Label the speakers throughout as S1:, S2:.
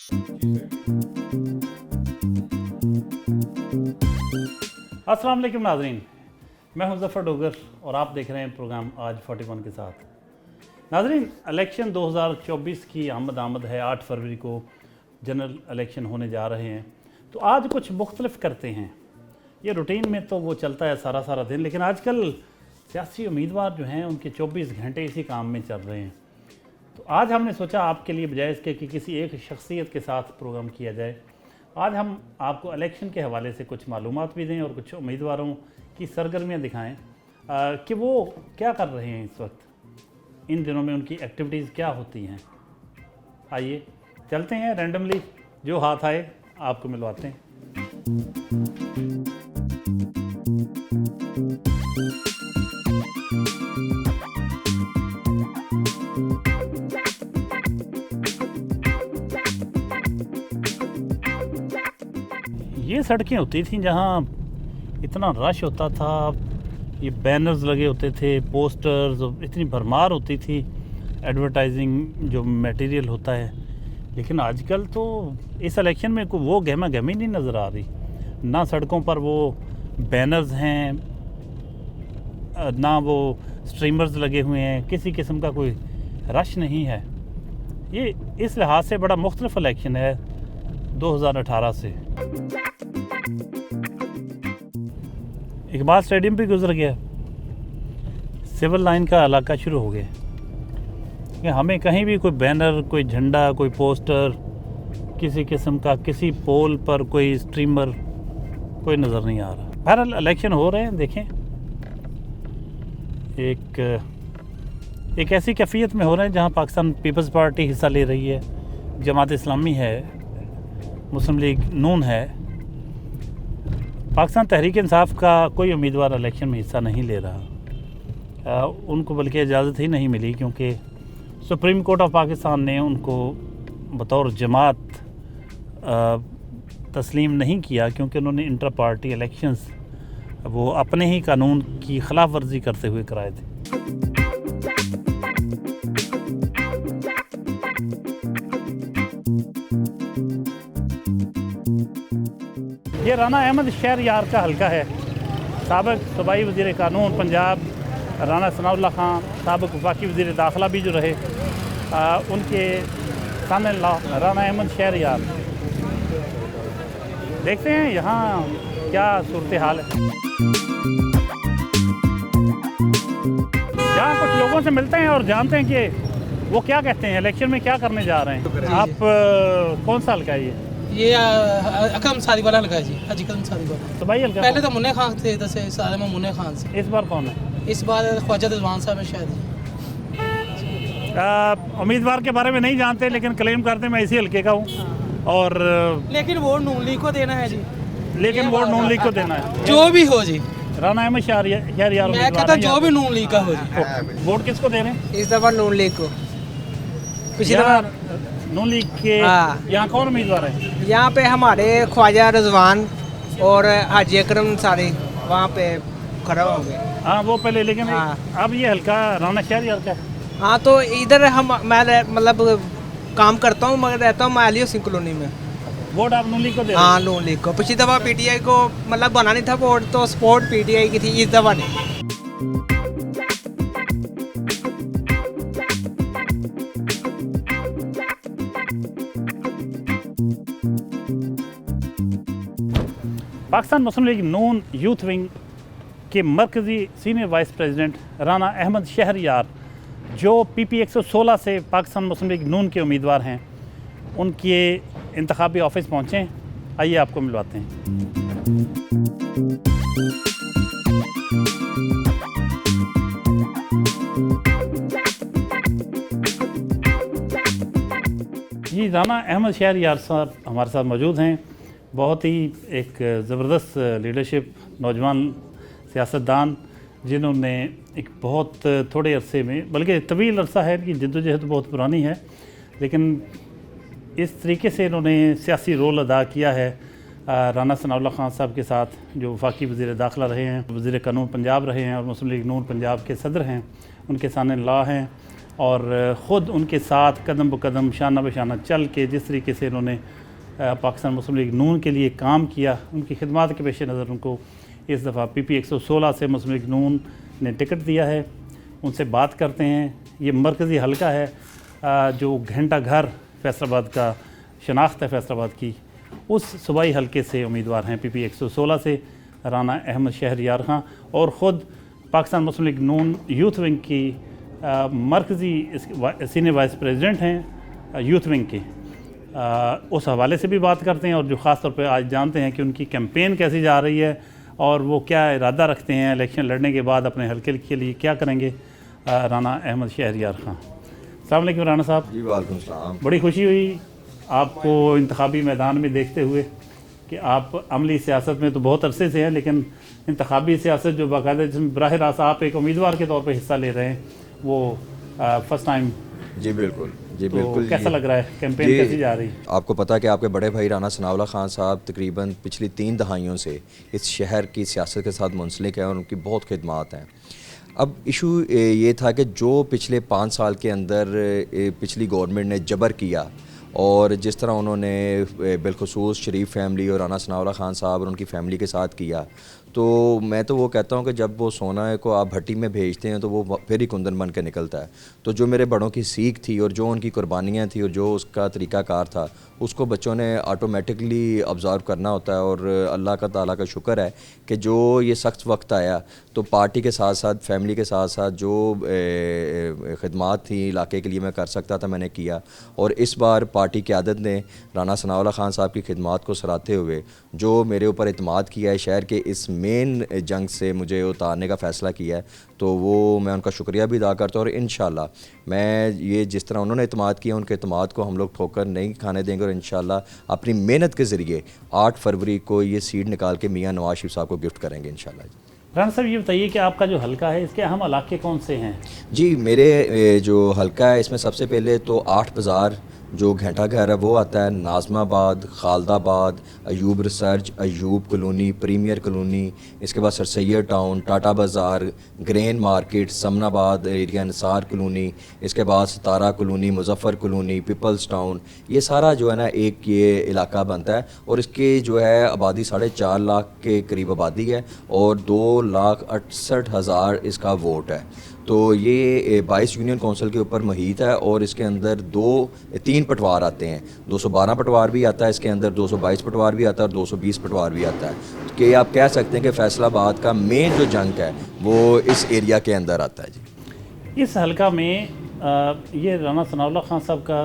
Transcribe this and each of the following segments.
S1: अस्सलाम वालेकुम नाज़रीन, मैं हूं ज़फ़र डोगर और आप देख रहे हैं प्रोग्राम आज 41 के साथ। नाज़रीन, इलेक्शन 2024 की आमद है। 8 फरवरी को जनरल इलेक्शन होने जा रहे हैं, तो आज कुछ मुख्तलिफ करते हैं। ये रूटीन में तो वो चलता है सारा दिन, लेकिन आजकल सियासी उम्मीदवार जो हैं उनके 24 घंटे इसी काम में चल रहे हैं। तो आज हमने सोचा आपके लिए बजाय इसके कि किसी एक शख्सियत के साथ प्रोग्राम किया जाए, आज हम आपको इलेक्शन के हवाले से कुछ मालूमात भी दें और कुछ उम्मीदवारों की सरगर्मियाँ दिखाएं कि वो क्या कर रहे हैं इस वक्त, इन दिनों में उनकी एक्टिविटीज़ क्या होती हैं। आइए चलते हैं, रैंडमली जो हाथ आए आपको मिलवाते हैं। ये सड़कें होती थी जहाँ इतना रश होता था, ये बैनर्स लगे होते थे, पोस्टर्स, इतनी भरमार होती थी एडवर्टाइजिंग जो मटेरियल होता है। लेकिन आजकल तो इस इलेक्शन में कोई वो गहमा गहमी नहीं नज़र आ रही। ना सड़कों पर वो बैनर्स हैं, ना वो स्ट्रीमर्स लगे हुए हैं, किसी किस्म का कोई रश नहीं है। ये इस लिहाज से बड़ा मुख्तलिफ इलेक्शन है 2018 से। इकबाल स्टेडियम भी गुजर गया, सिविल लाइन का इलाका शुरू हो गया कि हमें कहीं भी कोई बैनर, कोई झंडा, कोई पोस्टर किसी किस्म का, किसी पोल पर कोई स्ट्रीमर कोई नज़र नहीं आ रहा। बहरहाल इलेक्शन हो रहे हैं, देखें एक ऐसी कैफियत में हो रहे हैं जहां पाकिस्तान पीपल्स पार्टी हिस्सा ले रही है, जमात इस्लामी है, मुस्लिम लीग नून है। पाकिस्तान तहरीक इंसाफ का कोई उम्मीदवार इलेक्शन में हिस्सा नहीं ले रहा, उनको बल्कि इजाज़त ही नहीं मिली, क्योंकि सुप्रीम कोर्ट ऑफ पाकिस्तान ने उनको बतौर जमात तस्लीम नहीं किया, क्योंकि उन्होंने इंटर पार्टी इलेक्शंस वो अपने ही कानून की खिलाफ वर्जी करते हुए कराए थे। ये राना अहमद शहरयार का हल्का है। साबिक सूबाई वज़ीर कानून पंजाब राना सनाउल्लाह खान, साबिक वफाकी वज़ीर दाखिला भी जो रहे, उनके सन इन लॉ राना अहमद शहरयार। देखते हैं यहाँ क्या सूरत हाल है। यहाँ कुछ लोगों से मिलते हैं और जानते हैं कि वो क्या कहते हैं, इलेक्शन में क्या करने जा रहे हैं। आप कौन सा हल्का है
S2: ये अकरम सादी वाला हल्का है जी, हाजी अकरम सादी वाला।
S1: तो भाई हल्का
S2: पहले तो मुन्ने खान थे, दस साल में मुन्ने खान से।
S1: इस बार कौन है?
S2: इस बार ख्वाजा रिजवान साहब है शायद।
S1: उम्मीदवार के बारे में नहीं जानते, लेकिन क्लेम करते हैं मैं इसी हल्के का हूँ। और
S2: लेकिन वोट नून लीग को देना है जी,
S1: लेकिन वोट नून लीग को देना है,
S2: जो भी हो जी।
S1: राना अहमद शहरयार
S2: मैं कहता जो भी नून लीग का हो जी।
S1: वोट किसको दे रहे हैं
S3: इस दफा? नून लीग को। पिछली
S1: यहाँ
S3: दफा
S1: नून लीग के यहाँ कौन उम्मीदवार है?
S3: यहाँ पे हमारे ख्वाजा रिजवान और हाजी अकरम सारी वहाँ पे खड़ा हो गए।
S1: हाँ वो पहले, लेकिन अब ये हल्का राना शहरयार का है।
S3: हाँ तो इधर मैं मतलब काम करता हूँ, मगर रहता हूँ माली सिंह कॉलोनी में।
S1: वोट आप नून लीग को दे रहे हैं?
S3: हाँ नून लीग को। पिछली दफा पीटीआई को मतलब बना नहीं था वोट, तो सपोर्ट पीटीआई की थी, इस दफा नहीं।
S1: पाकिस्तान मुस्लिम लीग नून यूथ विंग के मरकज़ी senior vice president Rana Ahmed Shahryar, जो PP 116 से पाकिस्तान मुस्लिम लीग नून के उम्मीदवार हैं, उनके इंतखाबी ऑफिस पहुँचे हैं। आइए आपको मिलवाते हैं। जी, राना अहमद शहरयार साहब हमारे साथ मौजूद हैं। बहुत ही एक ज़बरदस्त लीडरशिप, नौजवान सियासतदान, जिन्होंने एक बहुत थोड़े अरसे में, बल्कि तवील अरसा है, इनकी जद्दोजहद बहुत पुरानी है, लेकिन इस तरीके से इन्होंने सियासी रोल अदा किया है। राना सनाउल्लाह खान साहब के साथ, जो वफाकी वज़ीर दाखिला रहे हैं, वज़ीर कानून पंजाब रहे हैं और मुस्लिम लीग नून पंजाब के सदर हैं, उनके सन इन लॉ हैं। और ख़ुद उनके साथ कदम ब कदम शाना बशाना चल के जिस तरीके से इन्होंने पाकिस्तान मुस्लिम लीग नून के लिए काम किया, उनकी खिदमत के पेश नज़र उनको इस दफ़ा PP 116 से मुस्लिम लीग नून ने टिकट दिया है। उनसे बात करते हैं। ये मरकज़ी हलका है जो घंटा घर फैसलाबाद का शनाख्त है फैसलाबाद की, उस सूबाई हलके से उम्मीदवार हैं PP 116 से राना अहमद शहरयार खां, और ख़ुद पाकिस्तान मुस्लिम लीग नून यूथ विंग की मरकज़ी सीनियर वाइस प्रेसिडेंट हैं यूथ विंग के। उस हवाले से भी बात करते हैं और जो ख़ास तौर पे आज जानते हैं कि उनकी कैंपेन कैसी जा रही है और वो क्या इरादा रखते हैं इलेक्शन लड़ने के बाद अपने हलके के लिए क्या करेंगे। राना अहमद शहरयार खां, अस्सलाम वालेकुम राना साहब।
S4: जी वालेकुम सलाम।
S1: बड़ी खुशी हुई आपको इंतखाबी मैदान में देखते हुए कि आप अमली सियासत में तो बहुत अरसे से हैं, लेकिन इंतखाबी सियासत जो बाकायदा जिसमें बराह रास्त आप एक उम्मीदवार के तौर पे हिस्सा ले रहे हैं, वो फर्स्ट टाइम।
S4: जी बिल्कुल, जी
S1: तो
S4: बिल्कुल।
S1: कैसा लग रहा है, कैंपेन कैसी जा रही है?
S4: आपको पता है कि आपके बड़े भाई राना सनाउल्लाह खान साहब तकरीबन पिछली 3 दहाइयों से इस शहर की सियासत के साथ मुंसलिक है और उनकी बहुत खिदमात हैं। अब इशू ये था कि जो पिछले 5 साल के अंदर पिछली गवर्नमेंट ने जबर किया और जिस तरह उन्होंने बिलखुसूस शरीफ फैमिली और राना सनाउल्लाह खान साहब और उनकी फ़ैमिली के साथ किया, तो मैं तो वो कहता हूँ कि जब वो सोना को आप भट्टी में भेजते हैं तो वो फिर ही कुंदन बन के निकलता है। तो जो मेरे बड़ों की सीख थी और जो उनकी कुर्बानियाँ थी और जो उसका तरीक़ाकार था, उसको बच्चों ने ऑटोमेटिकली ऑब्ज़र्व करना होता है। और अल्लाह का ताला का शुक्र है कि जो ये सख्त वक्त आया तो पार्टी के साथ साथ फैमिली के साथ साथ जो खिदमात थी इलाके के लिए मैं कर सकता था मैंने किया। और इस बार पार्टी क़यादत ने राना सनाउल्लाह खान साहब की खिदमात को सराहते हुए जो मेरे ऊपर इत्मीद किया है, शहर के इस मेन जंग से मुझे उतारने का फ़ैसला किया है, तो वो मैं उनका शुक्रिया भी अदा करता हूँ। और इंशाल्लाह मैं ये जिस तरह उन्होंने इत्मीद किया उनके इत्मीद को हम लोग ठोकर नहीं खाने देंगे और इंशाल्लाह अपनी मेहनत के ज़रिए 8 फरवरी को ये सीट निकाल के मियाँ नवाज शरीफ साहब को गिफ्ट करेंगे इंशाल्लाह।
S1: राना साहब ये बताइए कि आपका जो हलका है इसके अहम इलाके कौन से हैं?
S4: जी मेरे जो हलका है इसमें सबसे पहले तो 8 बाज़ार जो घंटा घर है वो आता है, Nazimabad, Khalidabad, Ayub research, Ayub colony, premier colony, इसके बाद sir Syed town, Tata Bazaar, grain market, Samanabad area, Nisar colony, इसके बाद Satara colony, Muzaffar colony, people's town, ये सारा जो है ना एक ये इलाका बनता है। और इसके जो है आबादी 4.5 लाख के करीब आबादी है और 2,68,000 इसका वोट है। तो ये 22 यूनियन कौंसिल के ऊपर मुहित है और इसके अंदर 3 पटवार आते हैं। 212 पटवार भी आता है इसके अंदर, 222 पटवार भी आता है और 220 पटवार भी आता है। कि आप कह सकते हैं कि फैसलाबाद का मेन जो जंग है वो इस एरिया के अंदर आता है। जी
S1: इस हलका में ये राना सनाउल्लाह खान साहब का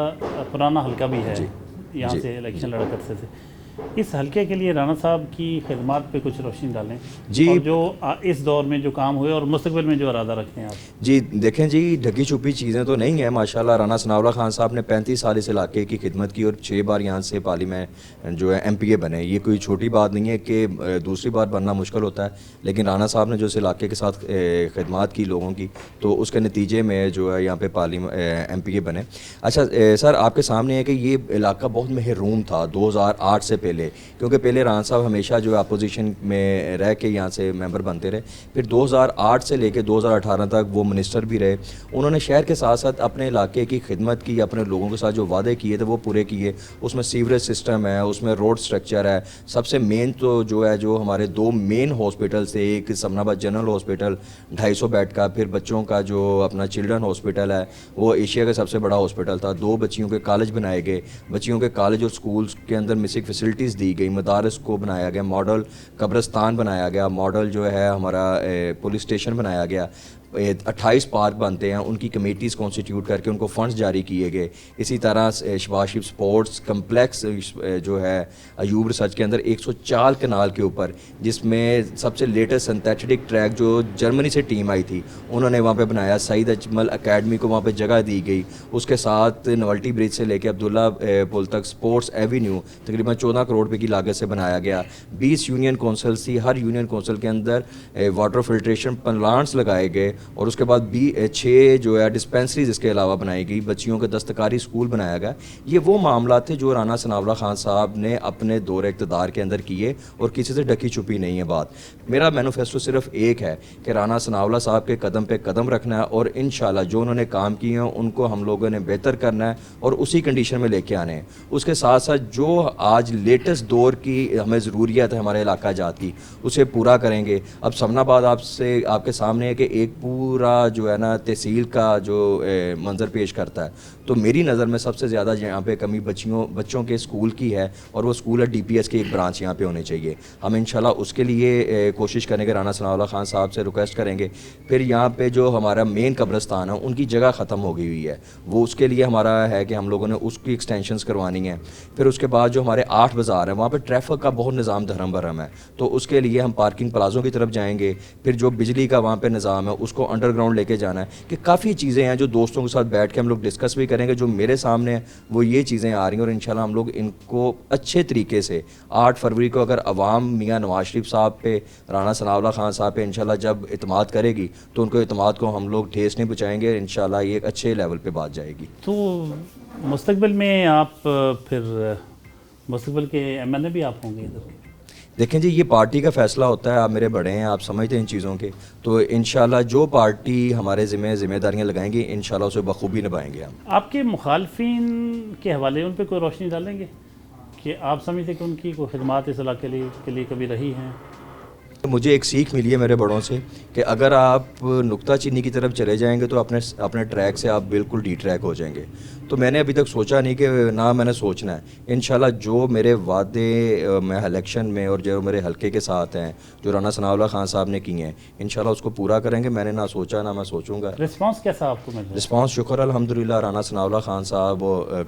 S1: पुराना हलका भी है, यहाँ से इलेक्शन लड़ा करते थे। इस हलके के लिए राना साहब की खिदमत पे कुछ रोशनी डालें
S4: जी,
S1: और जो इस दौर में जो काम हुए और मुस्तकबिल में जो इरादा रखते हैं आप।
S4: जी देखें जी, ढकी छुपी चीज़ें तो नहीं है माशाल्लाह। राना सनाउल्लाह खान साहब ने 35 साल इस इलाके की खिदमत की और 6 बार यहाँ से पार्लियामेंट जो है MPA बने। ये कोई छोटी बात नहीं है कि दूसरी बार बनना मुश्किल होता है, लेकिन राना साहब ने जो इस इलाके के साथ खिदमत की लोगों की, तो उसके नतीजे में जो है यहाँ पे MPA बने। अच्छा सर, आपके सामने है कि ये इलाका बहुत महरूम था 2008 से पहले, क्योंकि पहले राना साहब हमेशा जो अपोजिशन में रह के यहाँ से मेंबर बनते रहे। फिर 2008 से लेके 2018 तक वो मिनिस्टर भी रहे। उन्होंने शहर के साथ साथ अपने इलाके की खिदमत की, अपने लोगों के साथ जो वादे किए थे वो पूरे किए। उसमें सीवरेज सिस्टम है, उसमें रोड स्ट्रक्चर है। सबसे मेन तो जो है जो हमारे 2 मेन हॉस्पिटल थे, एक समनाबाद जनरल हॉस्पिटल 250 बेड का, फिर बच्चों का जो अपना चिल्ड्रन हॉस्पिटल है वो एशिया का सबसे बड़ा हॉस्पिटल था। 2 बच्चियों के कॉलेज बनाए गए, बच्चियों के कॉलेज और स्कूल्स के अंदर मिसिक फैसिलिटीज़ दी गई, मदारस को बनाया गया, मॉडल कब्रिस्तान बनाया गया, मॉडल जो है हमारा पुलिस स्टेशन बनाया गया, 28 पार्क बनते हैं, उनकी कमेटीज़ कॉन्स्टिट्यूट करके उनको फ़ंड्स जारी किए गए। इसी तरह शहबाज शरीफ स्पोर्ट्स कम्प्लेक्स जो है अयूब रिसर्च के अंदर 104 कनाल के ऊपर, जिसमें सबसे लेटेस्ट सिंथेटिक ट्रैक जो जर्मनी से टीम आई थी उन्होंने वहाँ पे बनाया। सईद अजमल अकेडमी को वहाँ पे जगह दी गई। उसके साथ नवल्टी ब्रिज से लेकर अब्दुल्ला पुल तक स्पोर्ट्स एवेन्यू तकरीबन 14 करोड़ रुपये की लागत से बनाया गया। 20 यूनियन कौंसिल थी, हर यूनियन कौंसिल के अंदर वाटर फिल्ट्रेशन प्लांट्स लगाए गए और उसके बाद 6 जो है डिस्पेंसरीज इसके अलावा बनाई गई, बच्चियों के दस्तकारी स्कूल बनाया गया। ये वो मामला थे जो राना सनाउल्लाह खान साहब ने अपने दौर इक़्तिदार के अंदर किए और किसी से ढकी छुपी नहीं है बात। मेरा मैनिफेस्टो सिर्फ एक है कि राना सनाउल्लाह साहब के कदम पे कदम रखना है और इंशाल्लाह जो उन्होंने काम किए हैं उनको हम लोगों ने बेहतर करना है और उसी कंडीशन में लेके आने हैं। उसके साथ साथ जो आज लेटेस्ट दौर की हमें ज़रूरियत है हमारे इलाका जात की, उसे पूरा करेंगे। अब समनाबाद आपके सामने है कि एक पूरा जो है ना तहसील का जो मंजर पेश करता है, तो मेरी नज़र में सबसे ज़्यादा यहाँ पे कमी बच्चों के स्कूल की है और वो स्कूल है DPS की एक ब्रांच यहाँ पे होनी चाहिए। हम इंशाल्लाह उसके लिए कोशिश करेंगे, राना सनाउल्लाह खान साहब से रिक्वेस्ट करेंगे। फिर यहाँ पे जो हमारा मेन कब्रिस्तान है उनकी जगह ख़त्म हो गई हुई है, वो उसके लिए हमारा है कि हम लोगों ने उसकी एक्सटेंशंस करवानी है। फिर उसके बाद जो हमारे 8 बाज़ार हैं वहाँ पर ट्रैफिक का बहुत निज़ाम धर्म भरम है, तो उसके लिए हम पार्किंग प्लाज़ों की तरफ जाएंगे। फिर जो बिजली का वहाँ पर निज़ाम है उसको अंडरग्राउंड लेके जाना है कि काफ़ी चीज़ें हैं जो दोस्तों के साथ बैठ के हम लोग डिस्कस भी करेंगे। जो मेरे सामने है वो ये चीज़ें आ रही हैं और इंशाल्लाह हम लोग इनको अच्छे तरीके से 8 फरवरी को अगर अवाम मियाँ नवाज शरीफ साहब पे, राना सनाउल्लाह खान साहब पे इंशाल्लाह जब इत्मीनान करेगी तो उनको इत्मीनान को हम लोग ठेस नहीं पहुँचाएंगे। इंशाल्लाह ये एक अच्छे लेवल पे बात जाएगी।
S1: तो मुस्तकबिल में आप फिर मुस्तकबिल के MNA भी आप होंगे इधर के?
S4: देखें जी, ये पार्टी का फ़ैसला होता है, आप मेरे बड़े हैं, आप समझते हैं इन चीज़ों के, तो इंशाल्लाह जो पार्टी हमारे जिम्मेदारियां लगाएंगी इंशाल्लाह उसे बखूबी निभाएंगे हम।
S1: आपके मुखालफिन के हवाले उन पर कोई रोशनी डालेंगे कि आप समझते कि उनकी कोई खिदमात इस इलाके के लिए कभी रही हैं?
S4: मुझे एक सीख मिली है मेरे बड़ों से कि अगर आप नुक्ता चीनी की तरफ चले जाएंगे तो अपने ट्रैक से आप बिल्कुल डी ट्रैक हो जाएंगे। तो मैंने अभी तक सोचा नहीं कि ना मैंने सोचना है। इंशाल्लाह जो मेरे वादे मैं इलेक्शन में और जो मेरे हलके के साथ हैं, जो राना सनाउल्लाह खान साहब ने किए हैं, इंशाल्लाह उसको पूरा करेंगे। मैंने ना सोचा ना मैं सोचूंगा।
S1: रिस्पांस कैसा आपको मिल रहा है?
S4: रिस्पांस शुक्र अल्हम्दुलिल्लाह, राना सनाउल्लाह खान साहब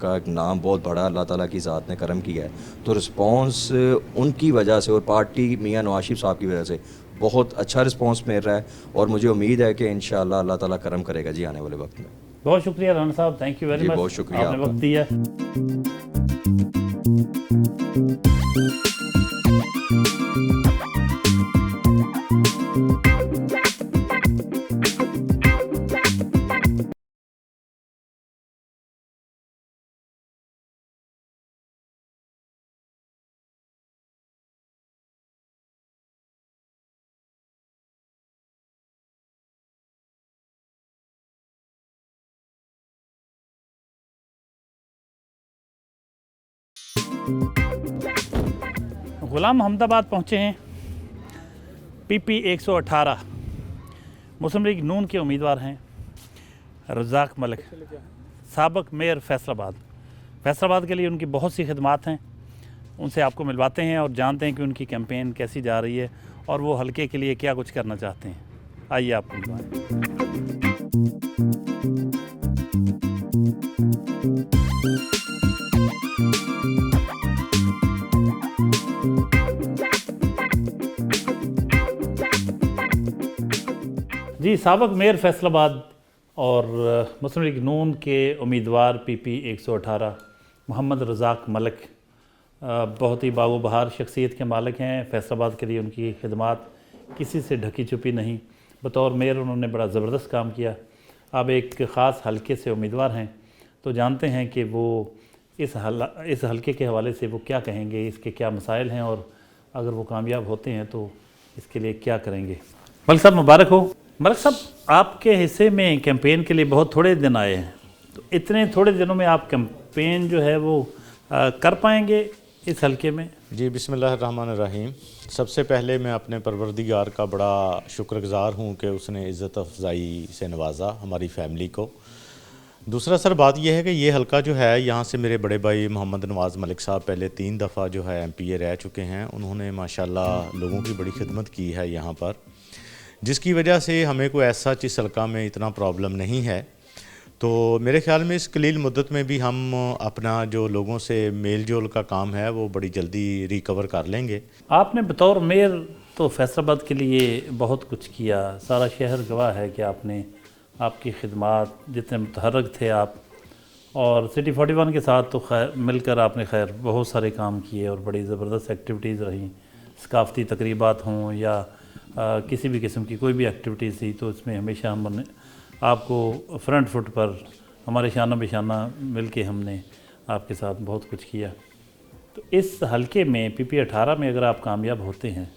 S4: का एक नाम बहुत बड़ा अल्लाह ताला की ज़ात ने करम किया है, तो रिस्पांस उनकी वजह से और पार्टी मियाँ नवाज शरीफ साहब की वजह से बहुत अच्छा रिस्पांस मिल रहा है और मुझे उम्मीद है कि इंशाल्लाह अल्लाह ताला करम करेगा जी आने वाले वक्त में।
S1: बहुत शुक्रिया राना साहब, थैंक यू वेरी मच,
S4: बहुत शुक्रिया,
S1: आपने वक्त दिया। गुलाम अहमदाबाद पहुँचे हैं। PP 118 मुस्लिम लीग नून के उम्मीदवार हैं रज़ाक मलिक, साबिक मेयर फैसलाबाद के लिए उनकी बहुत सी खिदमात हैं। उनसे आपको मिलवाते हैं और जानते हैं कि उनकी कैंपेन कैसी जा रही है और वो हलके के लिए क्या कुछ करना चाहते हैं। आइए आपको मिलवाएं। जी, साबिक मेयर फैसलाबाद और मुस्लिम लीग नून के उम्मीदवार PP 118 मोहम्मद रज़ाक मलिक बहुत ही बागो बहार शख्सियत के मालिक हैं। फैसलाबाद के लिए उनकी खिदमात किसी से ढकी छुपी नहीं। बतौर मेयर उन्होंने बड़ा ज़बरदस्त काम किया। अब एक ख़ास हलके से उम्मीदवार हैं, तो जानते हैं कि वो इस हलके के हवाले से वो क्या कहेंगे, इसके क्या मसाइल हैं और अगर वो कामयाब होते हैं तो इसके लिए क्या करेंगे। मलिक साहब मुबारक हो। मलिक साहब, आपके हिस्से में कैंपेन के लिए बहुत थोड़े दिन आए हैं, तो इतने थोड़े दिनों में आप कैंपेन जो है वो कर पाएंगे इस हलके में?
S5: जी, बिस्मिल्लाहिर्रहमानिर्रहीम। सबसे पहले मैं अपने परवरदिगार का बड़ा शुक्रगुज़ार हूँ कि उसने इज़्ज़त अफ़ज़ाई से नवाजा हमारी फ़ैमिली को। दूसरा सर बात यह है कि ये हलका जो है, यहाँ से मेरे बड़े भाई मोहम्मद नवाज़ मलिक साहब पहले 3 दफ़ा जो है MPA रह चुके हैं। उन्होंने माशाल्लाह लोगों की बड़ी खिदमत की है यहाँ पर, जिसकी वजह से हमें कोई ऐसा इस हलका में इतना प्रॉब्लम नहीं है। तो मेरे ख्याल में इस कलील मुद्दत में भी हम अपना जो लोगों से मेल जोल का काम है वो बड़ी जल्दी रिकवर कर लेंगे।
S1: आपने बतौर मेयर तो फैसलाबाद के लिए बहुत कुछ किया, सारा शहर गवाह है कि आपकी खिदमात जितने मुतहर्रिक थे आप, और सिटी 41 के साथ तो खैर मिलकर आपने खैर बहुत सारे काम किए और बड़ी ज़बरदस्त एक्टिविटीज़ रहीं, सकाफ़ती तकरीबात हों या किसी भी किस्म की कोई भी एक्टिविटीज़ थी तो इसमें हमेशा हमने आपको फ्रंट फुट पर हमारे शाना बेशाना मिल के हमने आपके साथ बहुत कुछ किया। तो इस हलके में PP18 में अगर आप कामयाब होते हैं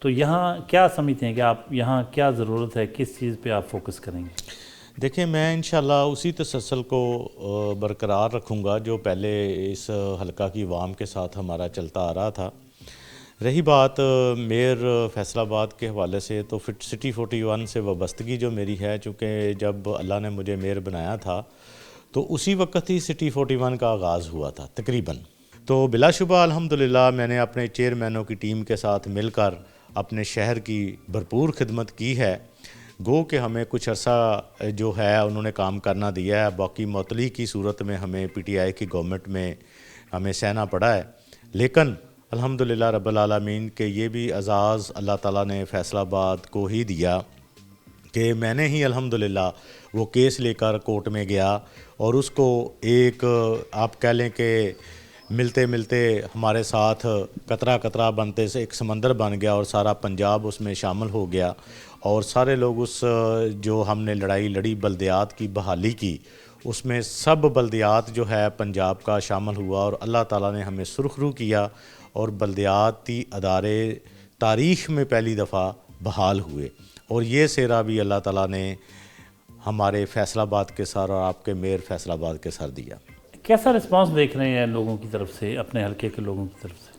S1: तो यहाँ क्या समझते हैं कि आप यहाँ क्या ज़रूरत है, किस चीज़ पे आप फोकस करेंगे?
S5: देखिए, मैं इंशाल्लाह उसी तसलसल को बरकरार रखूँगा जो पहले इस हलका की अवाम के साथ हमारा चलता आ रहा था। रही बात मेयर फैसलाबाद के हवाले से, तो फिट सिटी 41 से वाबस्तगी जो मेरी है, चूँकि जब अल्लाह ने मुझे मेयर बनाया था तो उसी वक्त ही सिटी 41 का आगाज़ हुआ था तकरीबन। तो बिलाशुबा अल्हम्दुलिल्लाह मैंने अपने चेयरमैनों की टीम के साथ मिलकर अपने शहर की भरपूर खिदमत की है। गो कि हमें कुछ अरसा जो है उन्होंने काम करना दिया है, बाकी मौतली की सूरत में हमें PTI की गवर्नमेंट में हमें सहना पड़ा है। लेकिन अल्हम्दुलिल्लाह रब्बुल आलमीन के ये भी एजाज़ अल्लाह ताला ने फैसलाबाद को ही दिया कि मैंने ही अल्हम्दुलिल्लाह वो केस लेकर कोर्ट में गया और उसको एक आप कह लें कि मिलते मिलते हमारे साथ कतरा कतरा बनते से एक समंदर बन गया और सारा पंजाब उसमें शामिल हो गया और सारे लोग उस जो हमने लड़ाई लड़ी बल्दियात की बहाली की, उसमें सब बल्दियात जो है पंजाब का शामिल हुआ और अल्लाह ताला ने हमें सुरखरू किया और बल्दियाती अदारे तारीख़ में पहली दफ़ा बहाल हुए। और ये सेरा भी अल्लाह ताला ने हमारे फैसलाबाद के सर और आपके मेयर फैसलाबाद के सर दिया।
S1: कैसा रिस्पांस देख रहे हैं लोगों की तरफ से, अपने हलके के लोगों की तरफ से?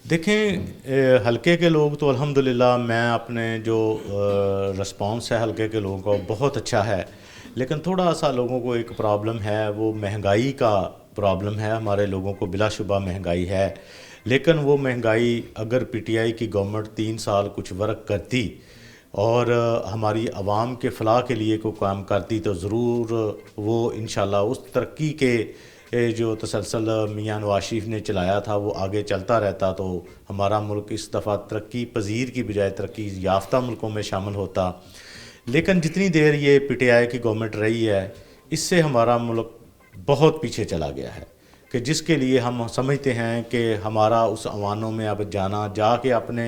S5: देखें, हलके के लोग तो अल्हम्दुलिल्लाह मैं अपने जो रिस्पांस है हलके के लोगों का बहुत अच्छा है, लेकिन थोड़ा सा लोगों को एक प्रॉब्लम है, वो महंगाई का प्रॉब्लम है। हमारे लोगों को बिलाशुबा महंगाई है, लेकिन वो महंगाई अगर PTI की गवर्नमेंट 3 साल कुछ वर्क करती और हमारी आवाम के फ़लाह के लिए कोई काम करती तो ज़रूर वो इंशाल्लाह उस तरक्की के जो तसलसल मियां नवाज शरीफ ने चलाया था वो आगे चलता रहता तो हमारा मुल्क इस दफ़ा तरक्की पजीर की बजाय तरक्की याफ्ता मुल्कों में शामिल होता। लेकिन जितनी देर ये PTI की गवर्नमेंट रही है, इससे हमारा मुल्क बहुत पीछे चला गया है कि जिसके लिए हम समझते हैं कि हमारा उस अवानों में अब जाके अपने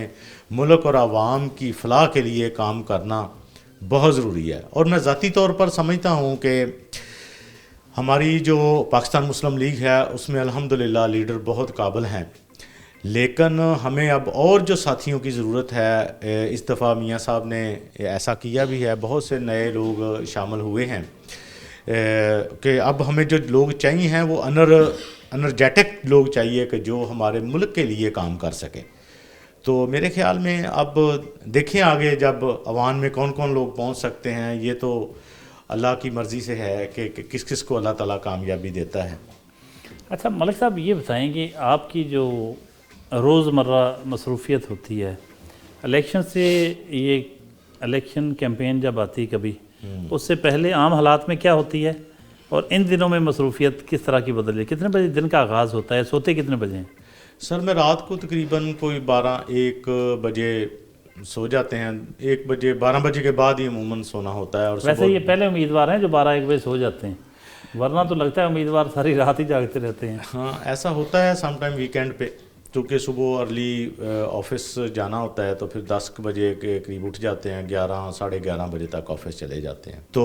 S5: मुल्क और आवाम की फ़लाह के लिए काम करना बहुत ज़रूरी है। और मैं ज़ाती तौर पर समझता हूँ कि हमारी जो पाकिस्तान मुस्लिम लीग है उसमें अल्हम्दुलिल्लाह लीडर बहुत काबिल हैं, लेकिन हमें अब और जो साथियों की ज़रूरत है, इस दफ़ा मियाँ साहब ने ऐसा किया भी है, बहुत से नए लोग शामिल हुए हैं कि अब हमें जो लोग चाहिए हैं वो एनर्जेटिक लोग चाहिए कि जो हमारे मुल्क के लिए काम कर सकें। तो मेरे ख़्याल में अब देखें आगे जब अवान में कौन कौन लोग पहुंच सकते हैं, ये तो अल्लाह की मर्ज़ी से है कि किस किस को अल्लाह ताला कामयाबी देता है।
S1: अच्छा मलिक साहब, ये बताएं कि आपकी जो रोज़मर्रा मसरूफ़ियत होती है इलेक्शन से, ये इलेक्शन कैंपेन जब आती कभी उससे पहले आम हालात में क्या होती है और इन दिनों में मसरूफ़ियत किस तरह की बदल है? कितने बजे दिन का आगाज़ होता है, सोते कितने बजे हैं?
S5: सर मैं रात को तकरीबन कोई 12-1 बजे सो जाते हैं। 1 बजे 12 बजे के बाद ही अमूमन सोना होता है। और
S1: वैसे ये पहले उम्मीदवार हैं जो 12-1 बजे सो जाते हैं, वरना तो लगता है उम्मीदवार सारी रात ही जागते रहते हैं।
S5: हाँ ऐसा होता है समटाइम वीकेंड पे, क्योंकि सुबह अर्ली ऑफिस जाना होता है तो फिर 10 बजे के करीब उठ जाते हैं, 11 साढ़े 11 बजे तक ऑफिस चले जाते हैं। तो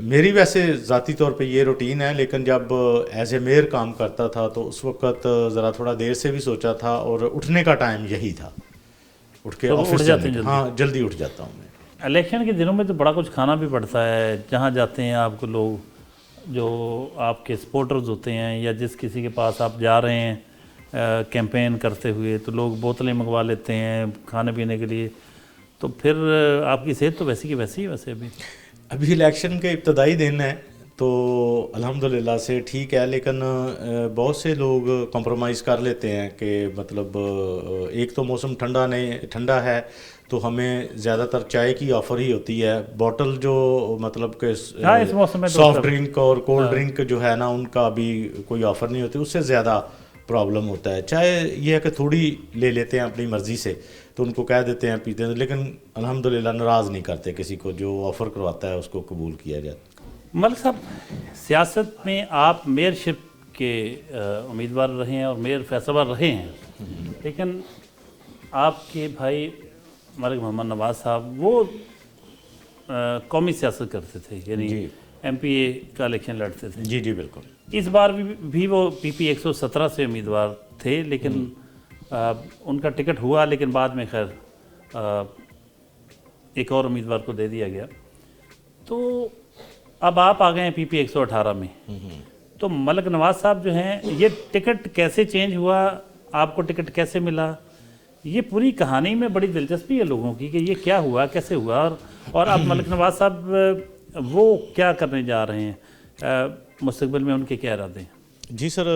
S5: मेरी वैसे ज़ाती तौर पे ये रूटीन है, लेकिन जब एज ए मेयर काम करता था तो उस वक्त ज़रा थोड़ा देर से भी सोचा था और उठने का टाइम यही था, उठ के
S1: तो
S5: ऑफिस
S1: उठ जाते हैं?
S5: हाँ जल्दी उठ जाता हूँ मैं।
S1: इलेक्शन के दिनों में तो बड़ा कुछ खाना भी पड़ता है, जहाँ जाते हैं आपको लोग जो आपके सपोर्टर्स होते हैं या जिस किसी के पास आप जा रहे हैं कैंपेन करते हुए, तो लोग बोतलें मंगवा लेते हैं खाने पीने के लिए। तो फिर आपकी सेहत तो वैसी की वैसी है वैसे अभी
S5: इलेक्शन के इब्तदाई दिन है तो अल्हम्दुलिल्लाह से ठीक है, लेकिन बहुत से लोग कॉम्प्रोमाइज़ कर लेते हैं कि मतलब एक तो मौसम ठंडा है तो हमें ज़्यादातर चाय की ऑफ़र ही होती है। बॉटल जो मतलब कि
S1: इस मौसम में
S5: सॉफ्ट ड्रिंक और कोल्ड ड्रिंक जो है ना, उनका अभी कोई ऑफ़र नहीं होती, उससे ज़्यादा प्रॉब्लम होता है। चाय ये है कि थोड़ी ले लेते हैं अपनी मर्ज़ी से, तो उनको कह देते हैं पीते हैं, लेकिन अल्हम्दुलिल्लाह नाराज़ नहीं करते किसी को, जो ऑफ़र करवाता है उसको कबूल किया जाता है।
S1: मलिक साहब, सियासत में आप मेयरशिप के उम्मीदवार रहे हैं और मेयर फैसलाबाद रहे हैं, लेकिन आपके भाई मलिक मोहम्मद नवाज साहब वो कौमी सियासत करते थे, यानी
S5: जी।
S1: MPA का इलेक्शन लड़ते थे।
S5: जी जी बिल्कुल।
S1: इस बार भी वो PP 117 से उम्मीदवार थे, लेकिन उनका टिकट हुआ, लेकिन बाद में खैर एक और उम्मीदवार को दे दिया गया। तो अब आप आ गए हैं PP 118 में। तो मलिक नवाज साहब जो हैं, ये टिकट कैसे चेंज हुआ, आपको टिकट कैसे मिला, ये पूरी कहानी में बड़ी दिलचस्पी है लोगों की कि ये क्या हुआ, कैसे हुआ, और अब मलिक नवाज साहब वो क्या करने जा रहे हैं, मुस्तकबिल में उनके क्या इरादे हैं?
S5: जी सर,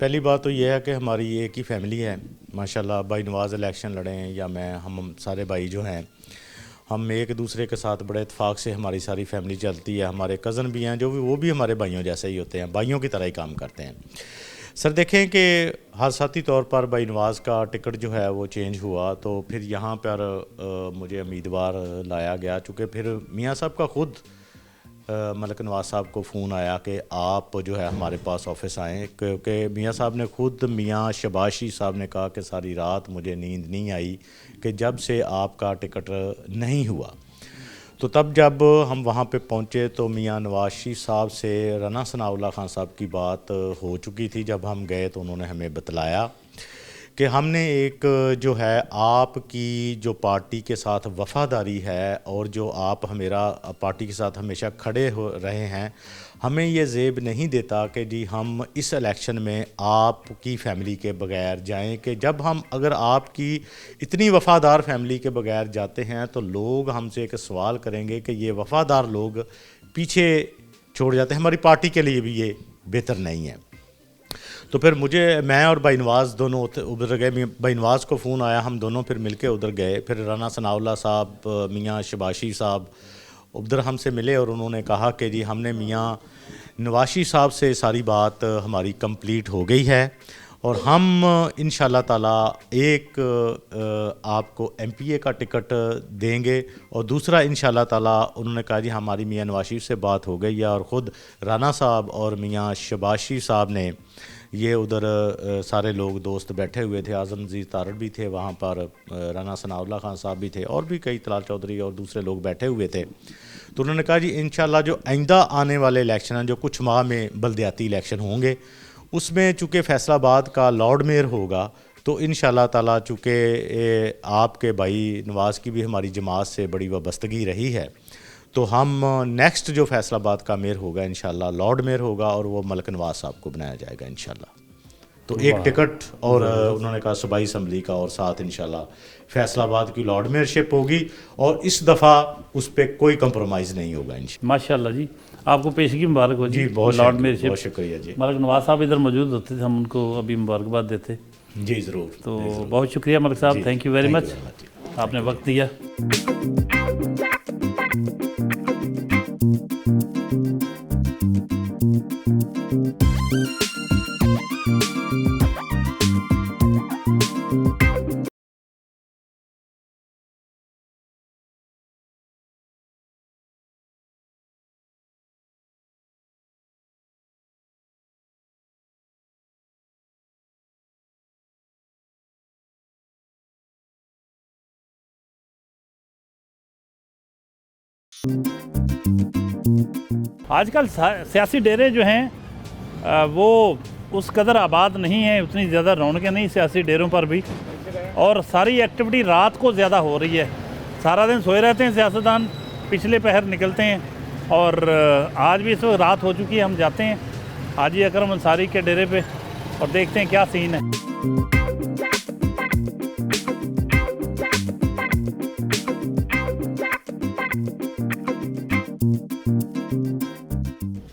S5: पहली बात तो ये है कि हमारी एक ही फैमिली है माशाल्लाह। भाई नवाज इलेक्शन लड़े हैं या मैं, हम सारे भाई जो हैं, हम एक दूसरे के साथ बड़े इत्फाक से हमारी सारी फैमिली चलती है। हमारे कज़न भी हैं जो भी, वो भी हमारे भाइयों जैसे ही होते हैं, भाइयों की तरह ही काम करते हैं। सर देखें कि हादसाती तौर पर भाई नवाज का टिकट जो है वो चेंज हुआ, तो फिर यहाँ पर मुझे उम्मीदवार लाया गया। चूँकि फिर मियाँ साहब का ख़ुद मलिक नवाज साहब को फ़ोन आया कि आप जो है हमारे पास ऑफिस आएँ, क्योंकि मियाँ साहब ने ख़ुद, मियाँ शबाशी साहब ने कहा कि सारी रात मुझे नींद नहीं आई कि जब से आपका टिकट नहीं हुआ। तो तब जब हम वहाँ पे पहुँचे तो मियाँ नवाशी साहब से राना सनाउल्लाह खान साहब की बात हो चुकी थी। जब हम गए तो उन्होंने हमें बतलाया कि हमने एक जो है आपकी जो पार्टी के साथ वफ़ादारी है और जो आप हमेरा पार्टी के साथ हमेशा खड़े हो रहे हैं, हमें ये ज़ेब नहीं देता कि जी हम इस इलेक्शन में आपकी फ़ैमिली के बगैर जाएं, कि जब हम अगर आपकी इतनी वफ़ादार फैमिली के बगैर जाते हैं तो लोग हमसे एक सवाल करेंगे कि ये वफ़ादार लोग पीछे छोड़ जाते हैं, हमारी पार्टी के लिए भी ये बेहतर नहीं है। तो फिर मैं और भाई नवाज दोनों उधर गए। भाई नवाज को फ़ोन आया, हम दोनों फिर मिलके उधर गए। फिर राना सनाउल्लाह साहब, मियाँ शबाशी साहब उधर हमसे मिले और उन्होंने कहा कि जी हमने मियाँ नवाशी साहब से सारी बात हमारी कंप्लीट हो गई है और हम इंशाल्लाह ताला एक आपको MPA का टिकट देंगे, और दूसरा इंशाल्लाह ताला उन्होंने कहा जी हमारी मियाँ नवाशी से बात हो गई है। और ख़ुद राना साहब और मियाँ शबाशी साहब ने, ये उधर सारे लोग दोस्त बैठे हुए थे, आज़म अज़ीज़ तारड़ भी थे वहाँ पर, राना सनाउल्लाह खान साहब भी थे, और भी कई, तलाल चौधरी और दूसरे लोग बैठे हुए थे। तो उन्होंने कहा जी इंशाल्लाह जो आइंदा आने वाले इलेक्शन हैं, जो कुछ माह में बल्दियाती इलेक्शन होंगे, उसमें चूँकि फैसलाबाद का लॉर्ड मेयर होगा, तो इंशाल्लाह ताला चूँकि आपके भाई नवाज़ की भी हमारी जमात से बड़ी वाबस्तगी रही है, तो हम नेक्स्ट जो फैसलाबाद का मेयर होगा इंशाल्लाह लॉर्ड मेयर होगा और वो मलिक नवाज साहब को बनाया जाएगा इंशाल्लाह। तो एक टिकट और उन्होंने कहा सूबाई असम्बली का, और साथ इंशाल्लाह फैसलाबाद की लॉर्ड मेयरशिप होगी, और इस दफ़ा उस पर कोई कंप्रोमाइज़ नहीं होगा इंशाल्लाह।
S1: माशाल्लाह जी, आपको पेशगी मुबारक हो
S5: जी, बहुत
S1: लॉर्ड मेयरशिप।
S5: बहुत शुक्रिया जी।
S1: मलिक नवाज साहब इधर मौजूद होते थे, हम उनको अभी मुबारकबाद देते।
S5: जी ज़रूर।
S1: तो बहुत शुक्रिया मलिक साहब, थैंक यू वेरी मच, आपने वक्त दिया। आजकल सियासी डेरे जो हैं वो उस कदर आबाद नहीं हैं, उतनी ज़्यादा रौनकें नहीं सियासी डेरों पर भी, और सारी एक्टिविटी रात को ज़्यादा हो रही है। सारा दिन सोए रहते हैं सियासतदान, पिछले पहर निकलते हैं, और आज भी इस वक्त रात हो चुकी है। हम जाते हैं हाजी अकरम अंसारी के डेरे पे और देखते हैं क्या सीन है।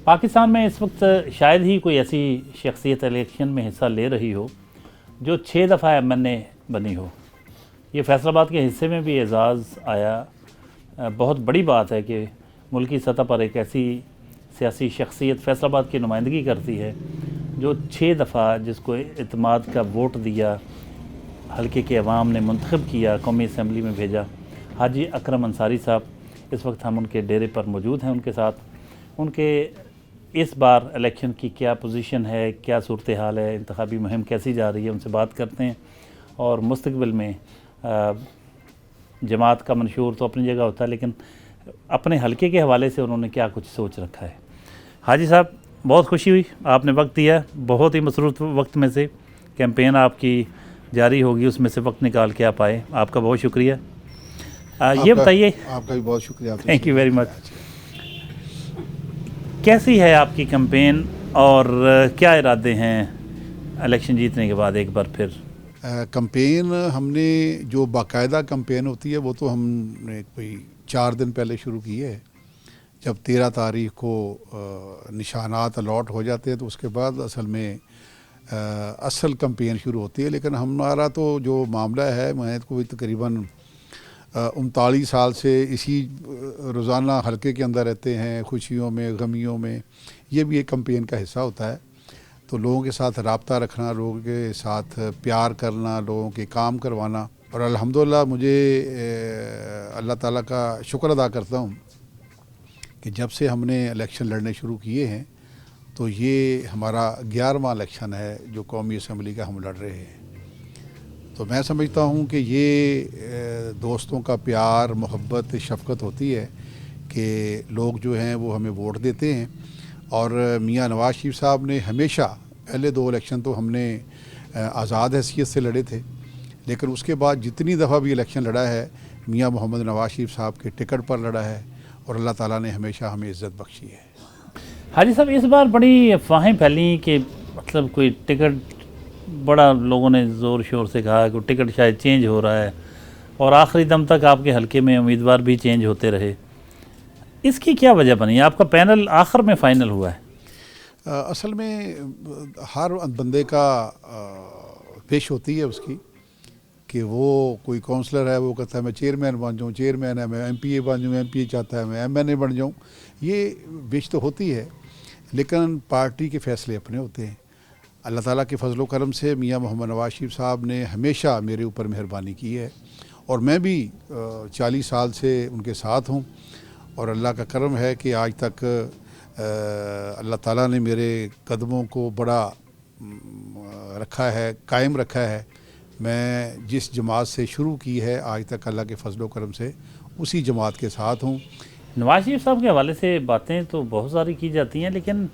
S1: पाकिस्तान में इस वक्त शायद ही कोई ऐसी शख्सियत इलेक्शन में हिस्सा ले रही हो जो 6 दफ़ा MNA बनी हो। ये फैसलाबाद के हिस्से में भी एजाज़ आया। बहुत बड़ी बात है कि मुल्की सतह पर एक ऐसी सियासी शख्सियत फैसलाबाद की नुमाइंदगी करती है जो 6 दफ़ा, जिसको इत्माद का वोट दिया, हल्के के अवाम ने मुंतखब किया, कौमी असम्बली में भेजा। हाजी अकरम अंसारी साहब, इस वक्त हम उनके डेरे पर मौजूद हैं। उनके साथ उनके इस बार इलेक्शन की क्या पोजीशन है, क्या सूरत हाल है, इंतखाबी मुहिम कैसी जा रही है, उनसे बात करते हैं, और मुस्तकबिल में जमात का मंशूर तो अपनी जगह होता है, लेकिन अपने हलके के हवाले से उन्होंने क्या कुछ सोच रखा है। हाजी साहब, बहुत खुशी हुई आपने वक्त दिया, बहुत ही मसरूफ़ वक्त में से कैंपेन आपकी जारी होगी, उसमें से वक्त निकाल के आप आए, आपका बहुत शुक्रिया। ये बताइए।
S6: आपका भी बहुत शुक्रिया।
S1: Thank you very much. कैसी है आपकी कैंपेन और क्या इरादे हैं इलेक्शन जीतने के बाद एक बार फिर?
S6: कैंपेन हमने जो बाकायदा कैंपेन होती है वो तो हमने कोई 4 दिन पहले शुरू की है। जब 13 तारीख को निशानात अलॉट हो जाते हैं तो उसके बाद असल में असल कैंपेन शुरू होती है। लेकिन हमारा तो जो मामला है, मैं कोई तकरीबन 39 साल से इसी रोज़ाना हलके के अंदर रहते हैं, खुशियों में, गमियों में, ये भी एक कैंपेन का हिस्सा होता है। तो लोगों के साथ राब्ता रखना, लोगों के साथ प्यार करना, लोगों के काम करवाना, और अल्हम्दुलिल्लाह मुझे अल्लाह ताला का शुक्र अदा करता हूँ कि जब से हमने इलेक्शन लड़ने शुरू किए हैं तो ये हमारा 11वां इलेक्शन है जो कौमी असम्बली का हम लड़ रहे हैं। तो मैं समझता हूँ कि ये दोस्तों का प्यार, मोहब्बत, शफ़क़त होती है कि लोग जो हैं वो हमें वोट देते हैं। और मियाँ नवाज़ शरीफ साहब ने हमेशा, पहले 2 इलेक्शन तो हमने आज़ाद हैसियत से लड़े थे, लेकिन उसके बाद जितनी दफ़ा भी इलेक्शन लड़ा है मियाँ मोहम्मद नवाज़ शरीफ साहब के टिकट पर लड़ा है, और अल्लाह ताला ने हमेशा हमें इज़्ज़त बख्शी है।
S1: हाजी साहब, इस बार बड़ी अफवाहें फैली कि मतलब कोई टिकट, बड़ा लोगों ने ज़ोर शोर से कहा कि टिकट शायद चेंज हो रहा है, और आखिरी दम तक आपके हलके में उम्मीदवार भी चेंज होते रहे। इसकी क्या वजह बनी? आपका पैनल आखिर में फ़ाइनल हुआ है।
S6: असल में हर बंदे का पेश होती है उसकी कि वो कोई काउंसलर है, वो कहता है मैं चेयरमैन बन जाऊँ, चेयरमैन है मैं MPA बन जाऊँ, MPA चाहता है मैं MNA बन जाऊँ। ये विश तो होती है, लेकिन पार्टी के फ़ैसले अपने होते हैं। अल्लाह ताला के फजलो करम से मियाँ मोहम्मद नवाज़ शरीफ साहब ने हमेशा मेरे ऊपर मेहरबानी की है, और मैं भी 40 साल से उनके साथ हूँ। और अल्लाह का करम है कि आज तक अल्लाह ताला ने मेरे कदमों को बड़ा रखा है, कायम रखा है। मैं जिस जमात से शुरू की है आज तक अल्लाह के फजलो करम से उसी जमात के साथ हूँ।
S1: नवाज़ शरीफ साहब के हवाले से बातें तो बहुत सारी की जाती हैं, लेकिन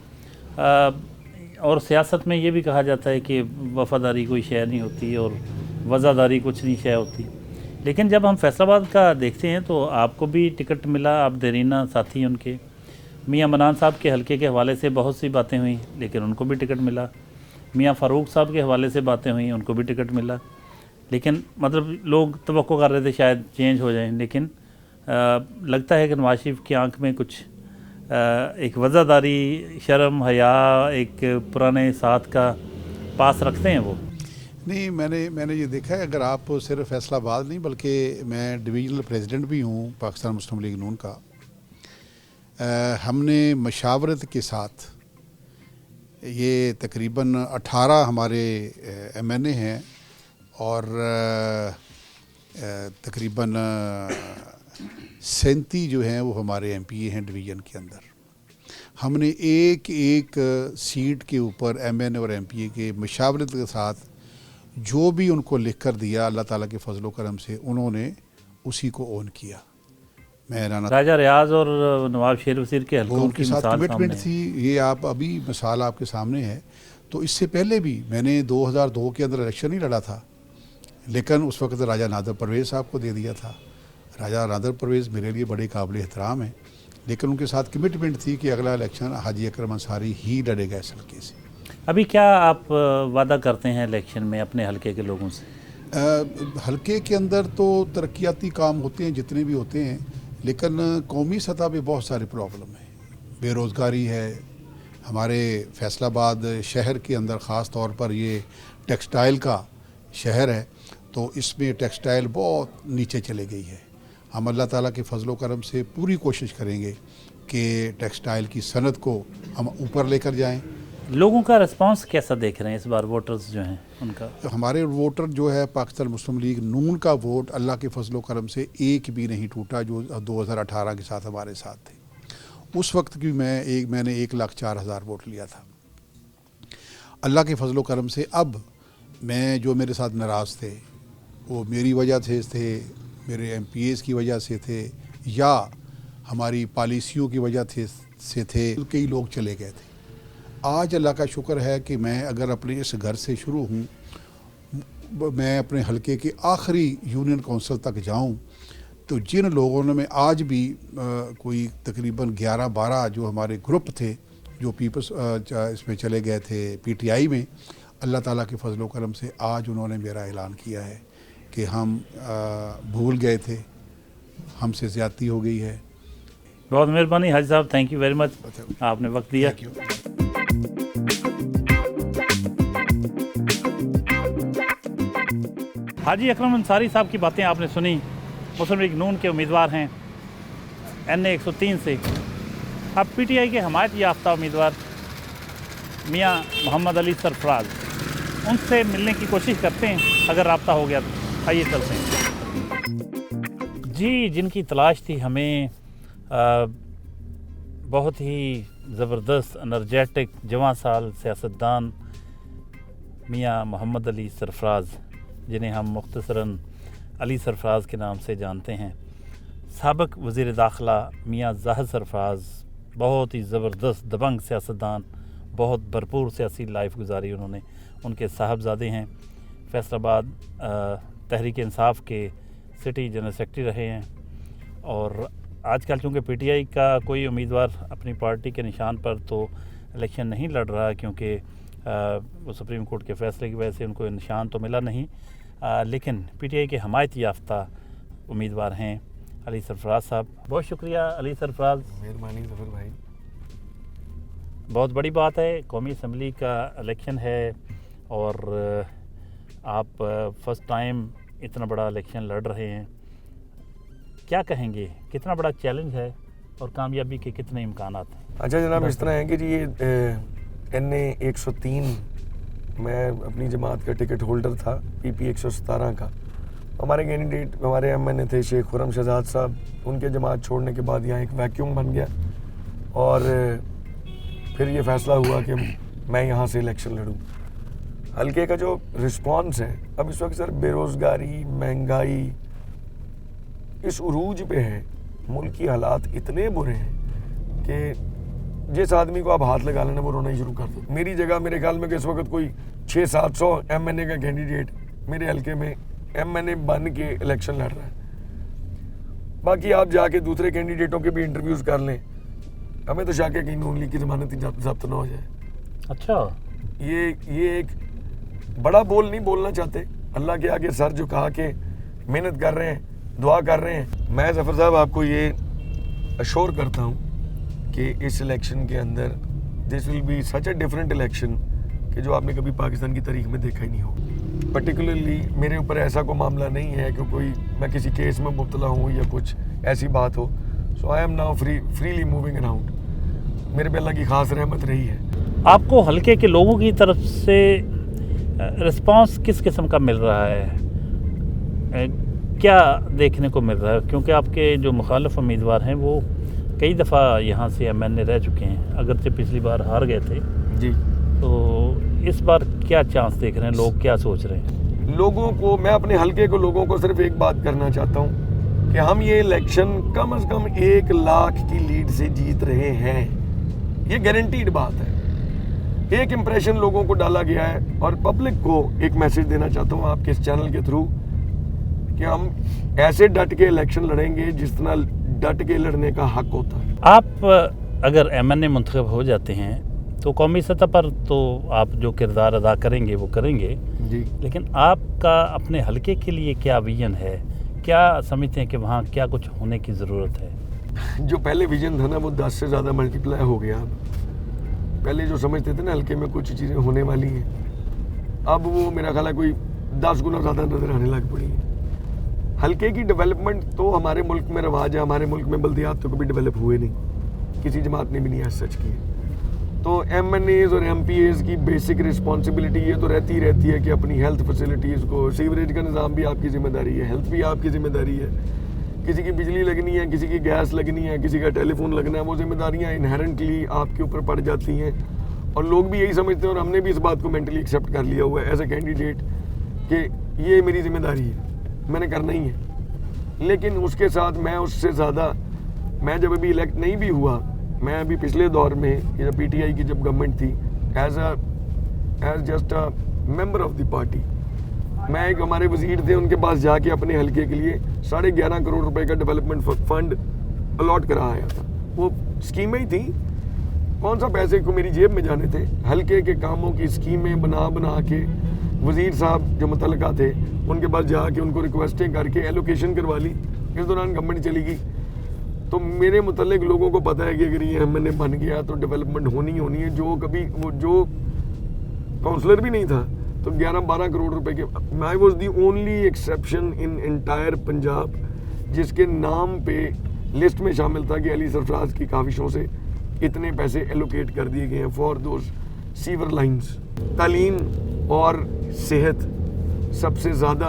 S1: और सियासत में ये भी कहा जाता है कि वफ़ादारी कोई शय नहीं होती और वज़ादारी कुछ नहीं शय होती। लेकिन जब हम फैसलाबाद का देखते हैं तो आपको भी टिकट मिला, आप देरीना साथी उनके। मियाँ मनान साहब के हलके के हवाले से बहुत सी बातें हुई, लेकिन उनको भी टिकट मिला। मियाँ फ़ारूक साहब के हवाले से बातें हुई, उनको भी टिकट मिला। लेकिन मतलब लोग तवक्को कर रहे थे शायद चेंज हो जाए, लेकिन लगता है कि नवाज़ शरीफ की आंख में कुछ एक वज़ादारी, शर्म, हया, एक पुराने साथ का पास रखते हैं वो।
S6: नहीं, मैंने ये देखा है, अगर आप सिर्फ फैसलाबाद नहीं बल्कि मैं डिवीज़नल प्रेसिडेंट भी हूँ पाकिस्तान मुस्लिम लीग नून का। हमने मशावरत के साथ ये तकरीबन 18 हमारे MNA हैं और तकरीबन 37 जो हैं वो हमारे MPA हैं डिवीज़न के अंदर। हमने एक एक सीट के ऊपर MNA और MPA के मशावरत के साथ जो भी उनको लिख कर दिया अल्लाह ताला के फजलो करम से उन्होंने उसी को ओन किया। मैं
S1: राजा रियाज और नवाब शेर वसीर के हल्कों
S6: उनके साथ कमिटमेंट थी। ये आप अभी मिसाल आपके सामने है। तो इससे पहले भी मैंने 2002 के अंदर इलेक्शन ही लड़ा था, लेकिन उस वक्त राजा नादर परवेज़ साहब को दे दिया था। राजा नादर परवेज़ मेरे लिए बड़े काबिल एहतराम हैं, लेकिन उनके साथ कमिटमेंट थी कि अगला इलेक्शन हाजी अकरम अंसारी ही लड़ेगा इस हल्के से।
S1: अभी क्या आप वादा करते हैं इलेक्शन में अपने हल्के के लोगों से?
S6: हल्के के अंदर तो तरक्याती काम होते हैं जितने भी होते हैं, लेकिन कौमी सतह पे बहुत सारे प्रॉब्लम है। बेरोज़गारी है, हमारे फैसलाबाद शहर के अंदर ख़ास तौर पर ये टेक्सटाइल का शहर है, तो इसमें टेक्सटाइल बहुत नीचे चले गई है। हम अल्लाह ताला के फजलो करम से पूरी कोशिश करेंगे कि टेक्सटाइल की सनत को हम ऊपर लेकर जाएं।
S1: लोगों का रिस्पांस कैसा देख रहे हैं इस बार, वोटर्स जो हैं उनका?
S6: हमारे वोटर जो है पाकिस्तान मुस्लिम लीग नून का वोट अल्लाह के फजलो करम से एक भी नहीं टूटा जो 2018 के साथ हमारे साथ थे। उस वक्त भी मैंने 1,04,000 वोट लिया था। अल्लाह के फजलो करम से अब मैं जो मेरे साथ नाराज़ थे वो मेरी वजह से थे, मेरे MPAs की वजह से थे या हमारी पॉलिसियों की वजह से थे, कई लोग चले गए थे। आज अल्लाह का शुक्र है कि मैं अगर अपने इस घर से शुरू हूँ, मैं अपने हलके के आखिरी यूनियन काउंसिल तक जाऊँ, तो जिन लोगों ने में आज भी कोई तकरीबन 11-12 जो हमारे ग्रुप थे जो पीपल्स इसमें चले गए थे PTI में, अल्लाह ताला के फजल करम से आज उन्होंने मेरा ऐलान किया है कि हम भूल गए थे, हमसे ज़्यादती हो गई है।
S1: बहुत मेहरबानी हाजी साहब, थैंक यू वेरी मच, आपने वक्त दिया।
S6: Thank you.
S1: हाजी अकरम अंसारी साहब की बातें आपने सुनी। मुस्लिम लीग नून के उम्मीदवार हैं NA 103 से। अब PTI के हमायत याफ्ता उम्मीदवार मियाँ मोहम्मद अली सरफराज, उनसे मिलने की कोशिश करते हैं, अगर रब्ता हो गया तो आइए चलते हैं। जी, जिनकी तलाश थी हमें बहुत ही ज़बरदस्त एनर्जेटिक जवां साल सियासतदान मियाँ मोहम्मद अली सरफराज, जिन्हें हम मुख्तसरन अली सरफराज के नाम से जानते हैं। साबिक वज़ीर दाखिला मियाँ ज़ाहिद सरफराज बहुत ही ज़बरदस्त दबंग सियासतदान, बहुत भरपूर सियासी लाइफ गुजारी उन्होंने। उनके साहबजादे हैं, फैसलाबाद तहरीक इंसाफ के सिटी जनरल सेक्रेटरी रहे हैं। और आजकल चूँकि PTI का कोई उम्मीदवार अपनी पार्टी के निशान पर तो इलेक्शन नहीं लड़ रहा, क्योंकि वो सुप्रीम कोर्ट के फैसले की वजह से उनको निशान तो मिला नहीं, लेकिन PTI के हमायत याफ्ता उम्मीदवार हैं अली सरफराज साहब। बहुत शुक्रिया अली सरफराज,
S7: मेहरबानी ज़फ़र भाई।
S1: बहुत बड़ी बात है, कौमी असम्बली का इलेक्शन है और आप फर्स्ट टाइम इतना बड़ा इलेक्शन लड़ रहे हैं। क्या कहेंगे, कितना बड़ा चैलेंज है और कामयाबी के कितने इम्कानात हैं?
S7: अच्छा जनाब, इस तरह है कि जी ये NA 103 मैं अपनी जमात का टिकट होल्डर था, PP 117 का। हमारे कैंडिडेट हमारे MNA थे शेख खुर्रम शहजाद साहब। उनके जमात छोड़ने के बाद यहाँ एक वैक्यूम बन गया और फिर ये फ़ैसला हुआ कि मैं यहाँ से इलेक्शन लड़ूँ। हल्के का जो रिस्पांस है अब इस वक्त सर, बेरोज़गारी, महंगाई इस उरूज पे है, मुल्क की हालात इतने बुरे हैं कि जिस आदमी को आप हाथ लगा लेना वो रोना ही शुरू कर दो। मेरी जगह मेरे ख्याल में कि इस वक्त कोई 600-700 MNA का कैंडिडेट मेरे हल्के में MNA बन के इलेक्शन लड़ रहा है। बाकी आप जाके दूसरे कैंडिडेटों के भी इंटरव्यूज़ कर लें, हमें तो शक है कि नून लीग की ज़मानत जब्त ना हो जाए।
S1: अच्छा,
S7: ये एक बड़ा बोल नहीं बोलना चाहते, अल्लाह के आगे सर झुका के मेहनत कर रहे हैं, दुआ कर रहे हैं। मैं ज़फ़र साहब आपको ये अश्योर करता हूँ कि इस इलेक्शन के अंदर this will be such a different election कि जो आपने कभी पाकिस्तान की तारीख में देखा ही नहीं हो। पर्टिकुलरली मेरे ऊपर ऐसा कोई मामला नहीं है कि कोई मैं किसी केस में मुब्तला हूँ या कुछ ऐसी बात हो। So I am now freely moving around. मेरे पे अल्लाह की खास रहमत रही है।
S1: आपको हल्के के लोगों की तरफ से रिस्पांस किस किस्म का मिल रहा है, क्या देखने को मिल रहा है? क्योंकि आपके जो मुखालिफ उम्मीदवार हैं वो कई दफ़ा यहाँ से MNA रह चुके हैं, अगरचे पिछली बार हार गए थे
S7: जी।
S1: तो इस बार क्या चांस देख रहे हैं, लोग क्या सोच रहे हैं?
S7: लोगों को, मैं अपने हल्के को लोगों को सिर्फ एक बात करना चाहता हूँ कि हम ये इलेक्शन कम से कम 1 लाख की लीड से जीत रहे हैं। ये गारंटीड बात है। एक इम्प्रेशन लोगों को डाला गया है और पब्लिक को एक मैसेज देना चाहता हूँ आपके इस चैनल के थ्रू कि हम ऐसे डट के इलेक्शन लड़ेंगे जिस तरह डट के लड़ने का हक होता है।
S1: आप अगर MNA मुंतखब हो जाते हैं तो कौमी सतह पर तो आप जो किरदार अदा करेंगे वो करेंगे
S7: जी,
S1: लेकिन आपका अपने हलके के लिए क्या विजन है? क्या समझते हैं कि वहाँ क्या कुछ होने की ज़रूरत है?
S7: जो पहले विजन था ना वो 10 से ज़्यादा मल्टीप्लाई हो गया। पहले जो समझते थे ना हल्के में कुछ चीज़ें होने वाली हैं, अब वो मेरा ख्याल है कोई 10 गुना ज़्यादा नजर आने लग पड़ी है। हल्के की डेवलपमेंट तो हमारे मुल्क में रवाज है, हमारे मुल्क में बल्दियात तो कभी डेवलप हुए नहीं, किसी जमात ने भी नहीं सच की। तो MNAs और MPAs की बेसिक रिस्पॉन्सिबिलिटी ये तो रहती है कि अपनी हेल्थ फैसिलिटीज़ को, सीवरेज का निज़ाम भी आपकी ज़िम्मेदारी है, हेल्थ भी आपकी ज़िम्मेदारी है, किसी की बिजली लगनी है, किसी की गैस लगनी है, किसी का टेलीफोन लगना है, वो जिम्मेदारियाँ इनहेरेंटली आपके ऊपर पड़ जाती हैं। और लोग भी यही समझते हैं और हमने भी इस बात को मेंटली एक्सेप्ट कर लिया हुआ है एज ए कैंडिडेट कि ये मेरी जिम्मेदारी है, मैंने करना ही है। लेकिन उसके साथ मैं उससे ज़्यादा, मैं जब अभी इलेक्ट नहीं भी हुआ, मैं अभी पिछले दौर में जब पीटीआई की जब गवर्नमेंट थी, as just a member of the party, मैं एक हमारे वजीर थे उनके पास जाके अपने हलके के लिए 11.5 करोड़ रुपए का डेवलपमेंट फंड अलॉट करा आया था। वो स्कीमें ही थी, कौन सा पैसे को मेरी जेब में जाने थे, हलके के कामों की स्कीमें बना के वजीर साहब जो मुतलका थे उनके पास जाके उनको रिक्वेस्टें करके एलोकेशन करवा ली। इस दौरान गवर्नमेंट चली गई। तो मेरे मुतल्लिक लोगों को पता है कि अगर ये एमएनए बन गया तो डेवलपमेंट होनी ही होनी है। जो कभी वो जो काउंसलर भी नहीं था तो 11-12 करोड़ रुपए के, I was the only exception in entire Punjab जिसके नाम पे लिस्ट में शामिल था कि अली सरफराज की काविशों से इतने पैसे एलोकेट कर दिए गए हैं फॉर दोज सीवर लाइंस। तालीम और सेहत सबसे ज़्यादा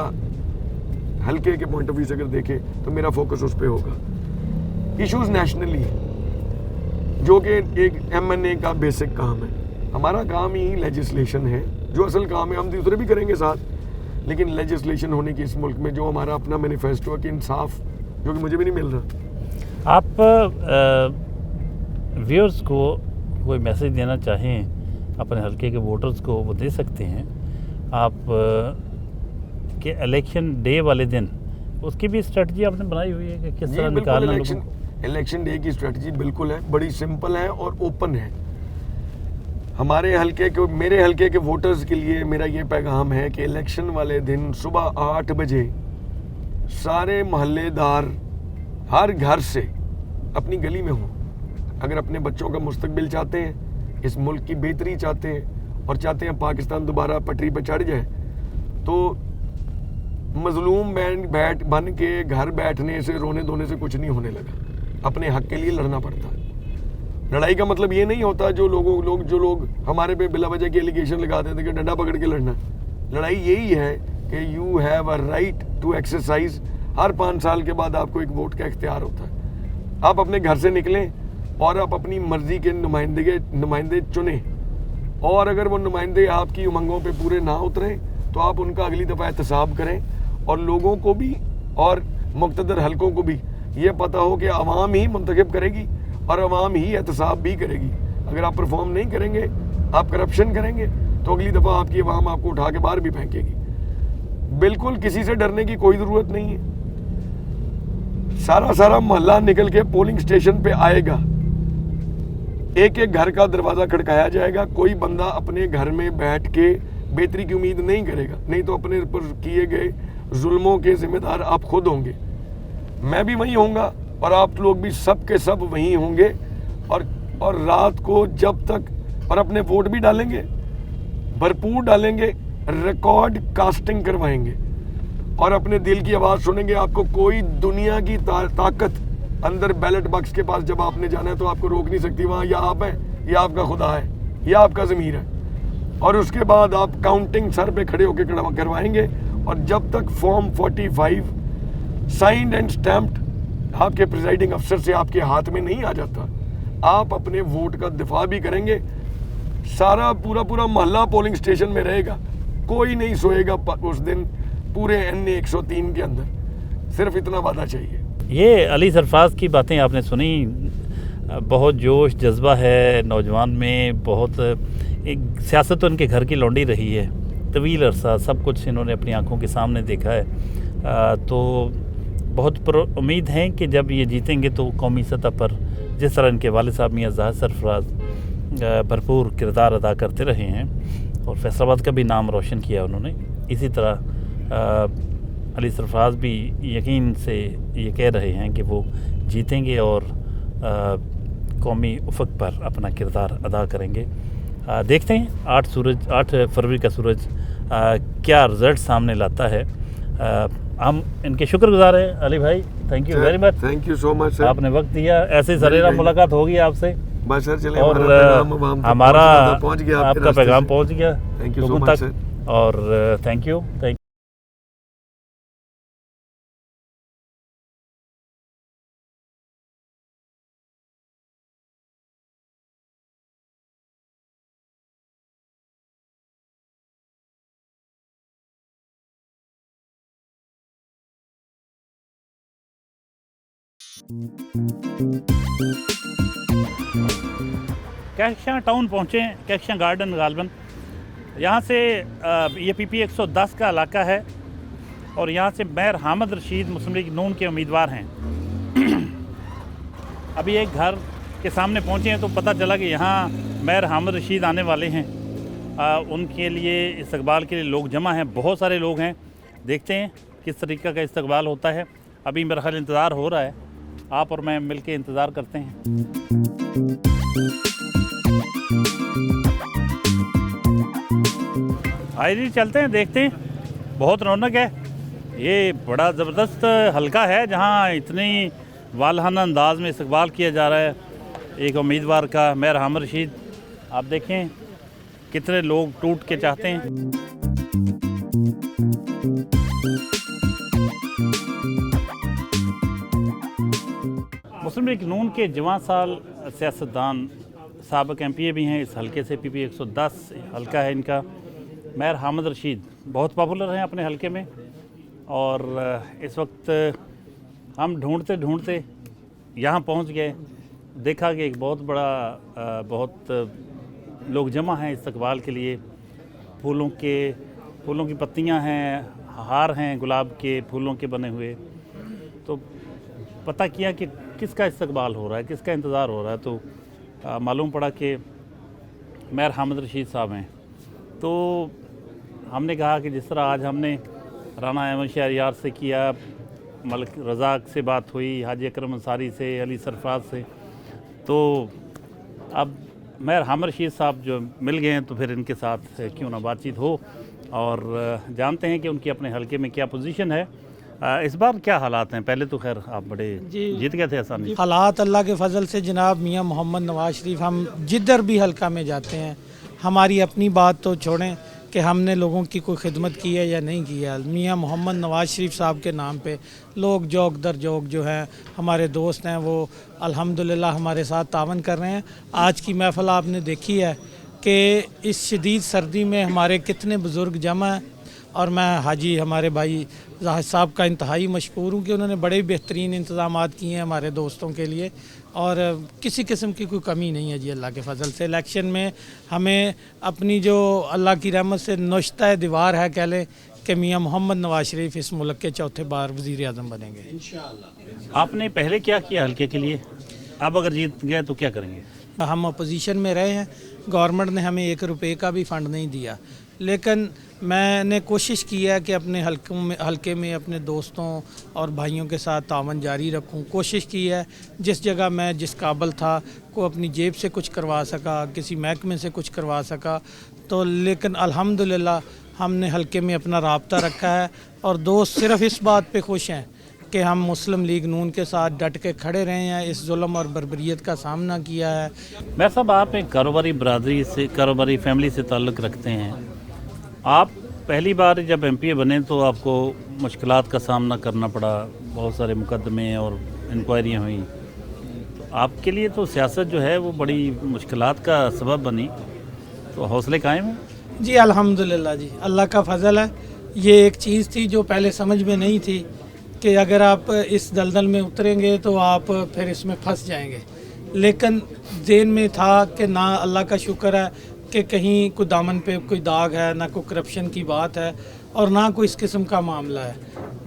S7: हल्के के पॉइंट ऑफ व्यू से अगर देखें तो मेरा फोकस उस पर होगा। इश्यूज नेशनली जो कि एक एमएनए का बेसिक काम है। हमारा काम ही लेजिस्लेशन है, जो असल काम है हम दूसरे भी करेंगे साथ, लेकिन लेजिस्लेशन होने की इस मुल्क में जो हमारा अपना मैनिफेस्टो है कि इंसाफ जो कि मुझे भी नहीं मिल रहा।
S1: आप व्यूअर्स को कोई मैसेज देना चाहें अपने हलके के वोटर्स को, वो दे सकते हैं। आप के इलेक्शन डे वाले दिन उसकी भी स्ट्रेटजी आपने बनाई हुई है कि किस तरह निकालना लोगों को?
S7: इलेक्शन डे की स्ट्रेटजी बिल्कुल है, बड़ी सिंपल है और ओपन है। हमारे हलके के, मेरे हलके के वोटर्स के लिए मेरा ये पैगाम है कि इलेक्शन वाले दिन सुबह 8 बजे सारे मोहल्लेदार हर घर से अपनी गली में हों। अगर अपने बच्चों का मुस्तकबिल चाहते हैं, इस मुल्क की बेहतरी चाहते हैं और चाहते हैं पाकिस्तान दोबारा पटरी पर चढ़ जाए, तो मजलूम बन के घर बैठने से, रोने धोने से कुछ नहीं होने लगा। अपने हक के लिए लड़ना पड़ता है। लड़ाई का मतलब ये नहीं होता जो लोग हमारे पे बिला वजह के एलिगेशन लगाते थे कि डंडा पकड़ के लड़ना। लड़ाई यही है कि you have a right to exercise. हर 5 साल के बाद आपको एक वोट का इख्तियार होता है। आप अपने घर से निकलें और आप अपनी मर्जी के नुमाइंदे चुने, और अगर वो नुमाइंदे आपकी उमंगों पे पूरे ना उतरें तो आप उनका अगली दफ़ा एहतसाब करें। और लोगों को भी और मुक़्तदर हलकों को भी ये पता हो कि अवाम ही मुंतखब करेगी और अवाम ही एहतसाब भी करेगी। अगर आप परफॉर्म नहीं करेंगे, आप करप्शन करेंगे, तो अगली दफ़ा आपकी अवाम आपको उठा के बाहर भी फेंकेगी। बिल्कुल किसी से डरने की कोई ज़रूरत नहीं है। सारा मोहल्ला निकल के पोलिंग स्टेशन पे आएगा, एक एक घर का दरवाज़ा खड़काया जाएगा। कोई बंदा अपने घर में बैठ के बेहतरी की उम्मीद नहीं करेगा, नहीं तो अपने पर किए गए जुल्मों के जिम्मेदार आप खुद होंगे। मैं भी वहीं होऊंगा और आप लोग भी सब के सब वहीं होंगे। और रात को जब तक, और अपने वोट भी डालेंगे, भरपूर डालेंगे, रिकॉर्ड कास्टिंग करवाएंगे और अपने दिल की आवाज़ सुनेंगे। आपको कोई दुनिया की ताकत अंदर बैलेट बॉक्स के पास जब आपने जाना है तो आपको रोक नहीं सकती। वहाँ या आप हैं या आपका खुदा है या आपका ज़मीर है। और उसके बाद आप काउंटिंग सर पे खड़े होकर करवाएंगे। और जब तक फॉर्म 45 साइंड एंड स्टैम्प्ड आपके प्रिजाइडिंग अफसर से आपके हाथ में नहीं आ जाता, आप अपने वोट का दिफा भी करेंगे। सारा पूरा मोहल्ला पोलिंग स्टेशन में रहेगा, कोई नहीं सोएगा उस दिन पूरे NA 103 के अंदर। सिर्फ इतना वादा चाहिए।
S1: ये अली सरफराज की बातें आपने सुनी, बहुत जोश जज्बा है नौजवान में, बहुत एक सियासत तो इनके घर की लौंडी रही है, तवील अरसा सब कुछ इन्होंने अपनी आंखों के सामने देखा है। तो बहुत उम्मीद है कि जब ये जीतेंगे तो कौमी सतह पर जिस तरह इनके वालिद साहब मियां ज़ाहिद सरफराज भरपूर किरदार अदा करते रहे हैं और फैसलाबाद का भी नाम रोशन किया उन्होंने, इसी तरह अली सरफराज भी यकीन से ये कह रहे हैं कि वो जीतेंगे और कौमी उफ़क़ पर अपना किरदार अदा करेंगे। देखते हैं 8 फरवरी का सूरज क्या रिज़ल्ट सामने लाता है। हम इनके शुक्रगुजार हैं अली भाई, thank you very much.
S7: Thank you so much sir,
S1: आपने वक्त दिया। ऐसे सरेरा मुलाकात होगी आपसे
S7: बस सर। चले
S1: और
S7: हमारा
S1: पहुंच गया, आपका पैगाम पहुंच गया
S7: थैंक यू सो
S1: लोगों
S7: मच
S1: तक।
S7: सर।
S1: और थैंक यू। कैक्शा टाउन पहुँचे, कैक्शा गार्डन गालबन। यहाँ से ये PP 110 का इलाका है और यहाँ से मेयर हामिद रशीद मुस्लिम लीग नून के उम्मीदवार हैं। अभी एक घर के सामने पहुँचे हैं तो पता चला कि यहाँ मेयर हामिद रशीद आने वाले हैं। उनके लिए इस्तकबाल के लिए लोग जमा हैं, बहुत सारे लोग हैं। देखते हैं किस तरीक़े का इस्तकबाल होता है। अभी मेरा ख्याल इंतज़ार हो रहा है, आप और मैं मिलके इंतज़ार करते हैं। आइए जी चलते हैं, देखते हैं। बहुत रौनक है, ये बड़ा ज़बरदस्त हलका है जहाँ इतनी वालहाना अंदाज में इस्तकबाल किया जा रहा है एक उम्मीदवार का, मेयर हामिद रशीद। आप देखें कितने लोग टूट के चाहते हैं। मुस्लिम लीग नून के जवां साल सियासतदान, साबिक MPA भी हैं, इस हलके से PP 110 हलका है इनका। मेयर हामिद रशीद बहुत पॉपुलर हैं अपने हलके में और इस वक्त हम ढूंढते ढूंढते यहाँ पहुँच गए। देखा कि एक बहुत बड़ा बहुत लोग जमा हैं इस्तकबाल के लिए। फूलों की पत्तियाँ हैं, हार हैं गुलाब के फूलों के बने हुए। तो पता किया कि किसका इस्तकबाल हो रहा है, किसका इंतज़ार हो रहा है, तो मालूम पड़ा कि मेयर हामिद रशीद साहब हैं। तो हमने कहा कि जिस तरह आज हमने राना अहमद शहरयार से किया, मलिक रज़ाक से बात हुई, हाजी अकरम अंसारी से, अली सरफराज से, तो अब मेयर हामिद रशीद साहब जो मिल गए हैं तो फिर इनके साथ क्यों ना बातचीत हो और जानते हैं कि उनकी अपने हलके में क्या पोजीशन है। इस बार क्या हालात हैं? पहले तो खैर आप बड़े जीत गए थे आसानी।
S2: हालात अल्लाह के फजल से जनाब मियाँ मोहम्मद नवाज शरीफ, हम जिधर भी हलका में जाते हैं, हमारी अपनी बात तो छोड़ें कि हमने लोगों की कोई खिदमत की है या नहीं की है, मियाँ मोहम्मद नवाज शरीफ साहब के नाम पे लोग जोक दर जोक जो हैं हमारे दोस्त हैं वो अल्हम्दुलिल्लाह हमारे साथ तावन कर रहे हैं। आज की महफ़िल आपने देखी है कि इस शदीद सर्दी में हमारे कितने बुज़ुर्ग जमा हैं और मैं हाजी हमारे भाई जाहिद साहब का इंतहाई मशकूर हूँ कि उन्होंने बड़े बेहतरीन इंतज़ामात किए हैं हमारे दोस्तों के लिए और किसी किस्म की कोई कमी नहीं है जी। अल्लाह के फजल से इलेक्शन में हमें अपनी जो अल्लाह की रहमत से नुश्ता दीवार है, कह लें कि मियाँ मोहम्मद नवाज शरीफ इस मुल्क के चौथे बार वज़ीर आज़म बनेंगे इंशाअल्लाह।
S1: आपने पहले क्या किया हल्के के लिए, अब अगर जीत गए तो क्या करेंगे?
S2: हम अपोजिशन में रहे हैं, गवर्नमेंट ने हमें 1 रुपये का भी फ़ंड नहीं दिया, लेकिन मैंने कोशिश की है कि अपने हलके में अपने दोस्तों और भाइयों के साथ तावन जारी रखूं। कोशिश की है जिस जगह मैं जिस काबिल था को अपनी जेब से कुछ करवा सका, किसी महकमे से कुछ करवा सका, तो लेकिन अल्हम्दुलिल्लाह हमने हलके में अपना राब्ता रखा है और दोस्त सिर्फ़ इस बात पे खुश हैं कि हम मुस्लिम लीग नून के साथ डट के खड़े रहे हैं, इस जुल्म और बर्बरियत का सामना किया है।
S1: मेयर साहब, आप एक कारोबारी बरादरी से, कारोबारी फैमिली से ताल्लुक़ रखते हैं। आप पहली बार जब MPA बने तो आपको मुश्किलात का सामना करना पड़ा, बहुत सारे मुकदमे और इंक्वायरियाँ हुई, तो आपके लिए तो सियासत जो है वो बड़ी मुश्किलात का सबब बनी, तो हौसले कायम हैं?
S2: जी अल्हम्दुलिल्लाह जी, अल्लाह का फ़ज़ल है। ये एक चीज़ थी जो पहले समझ में नहीं थी कि अगर आप इस दलदल में उतरेंगे तो आप फिर इसमें फंस जाएंगे, लेकिन ज़हन में था कि ना अल्लाह का शुक्र है कि कहीं कोई दामन पे कोई दाग है, ना कोई करप्शन की बात है और ना कोई इस किस्म का मामला है।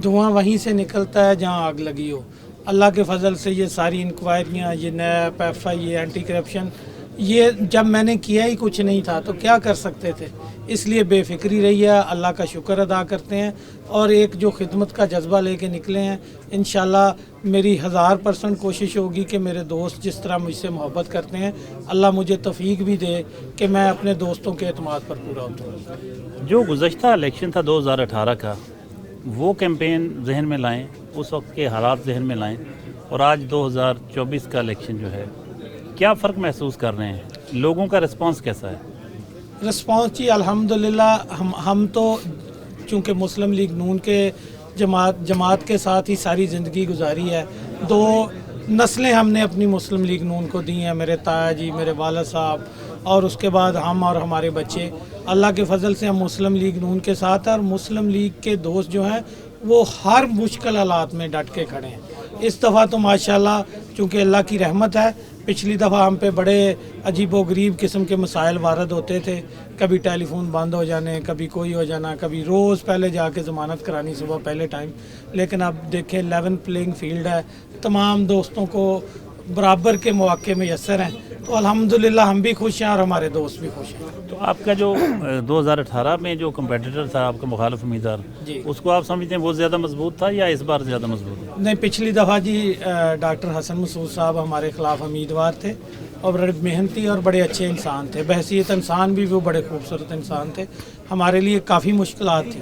S2: धुआं वहीं से निकलता है जहां आग लगी हो। अल्लाह के फजल से ये सारी इंक्वायरियाँ, ये नैप, FI, ये एंटी करप्शन, ये जब मैंने किया ही कुछ नहीं था तो क्या कर सकते थे, इसलिए बेफिक्री रही है। अल्लाह का शुक्र अदा करते हैं और एक जो खिदमत का जज्बा लेके निकले हैं, इंशाल्लाह मेरी 1000% कोशिश होगी कि मेरे दोस्त जिस तरह मुझसे मोहब्बत करते हैं, अल्लाह मुझे तौफीक भी दे कि मैं अपने दोस्तों के एतमाद पर पूरा उतरूँ।
S1: जो गुज़श्ता इलेक्शन था 2018 का, वो कैंपेन जहन में लाएं, उस वक्त के हालात जहन में लाएं और आज 2024 का इलेक्शन जो है, क्या फ़र्क महसूस कर रहे हैं? लोगों का रिस्पांस कैसा है?
S2: रिस्पांस जी अल्हम्दुलिल्लाह हम तो चूँकि मुस्लिम लीग नून के जमात के साथ ही सारी ज़िंदगी गुजारी है। 2 नस्लें हमने अपनी मुस्लिम लीग नून को दी हैं, मेरे ताया जी, मेरे वाला साहब, और उसके बाद हम और हमारे बच्चे। अल्लाह के फजल से हम मुस्लिम लीग नून के साथ हैं और मुस्लिम लीग के दोस्त जो हैं वो हर मुश्किल हालात में डट के खड़े हैं। इस दफ़ा तो माशाल्लाह चूँकि अल्लाह की रहमत है, पिछली दफ़ा हम पे बड़े अजीबो गरीब किस्म के मसाइल वारद होते थे, कभी टेलीफोन बंद हो जाने, कभी कोई हो जाना, कभी रोज़ पहले जाके ज़मानत करानी सुबह पहले टाइम। लेकिन अब देखें लेवल प्लेइंग फील्ड है, तमाम दोस्तों को बराबर के मौके मैसर हैं, तो अल्हम्दुलिल्लाह हम भी खुश हैं और हमारे दोस्त भी खुश हैं।
S1: तो आपका जो 2018 में जो कंपेटिटर था आपका मुखालिफ उम्मीदवार,
S2: जी।
S1: उसको आप समझते हैं वो ज़्यादा मजबूत था या इस बार ज़्यादा मजबूत है?
S2: नहीं, पिछली दफ़ा जी डॉक्टर हसन मसूद साहब हमारे ख़िलाफ़ उम्मीदवार थे और बड़े मेहनती और बड़े अच्छे इंसान थे, बहसीत इंसान भी वो बड़े खूबसूरत इंसान थे। हमारे लिए काफ़ी मुश्किलात थी,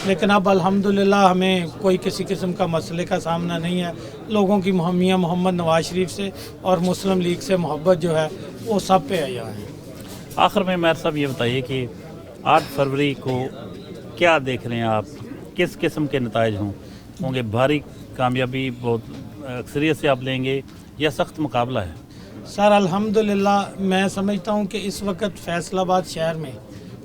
S2: लेकिन अब अल्हम्दुलिल्लाह हमें कोई किसी किस्म का मसले का सामना नहीं है। लोगों की मियां मोहम्मद नवाज शरीफ से और मुस्लिम लीग से मोहब्बत जो है वो सब पे आया है।
S1: आखिर में मेयर साहब ये बताइए कि 8 फरवरी को क्या देख रहे हैं आप, किस किस्म के नताइज होंगे? भारी कामयाबी बहुत अक्सरियत से आप लेंगे या सख्त मुकाबला है?
S2: सर अल्हम्दुलिल्लाह मैं समझता हूँ कि इस वक्त फैसलाबाद शहर में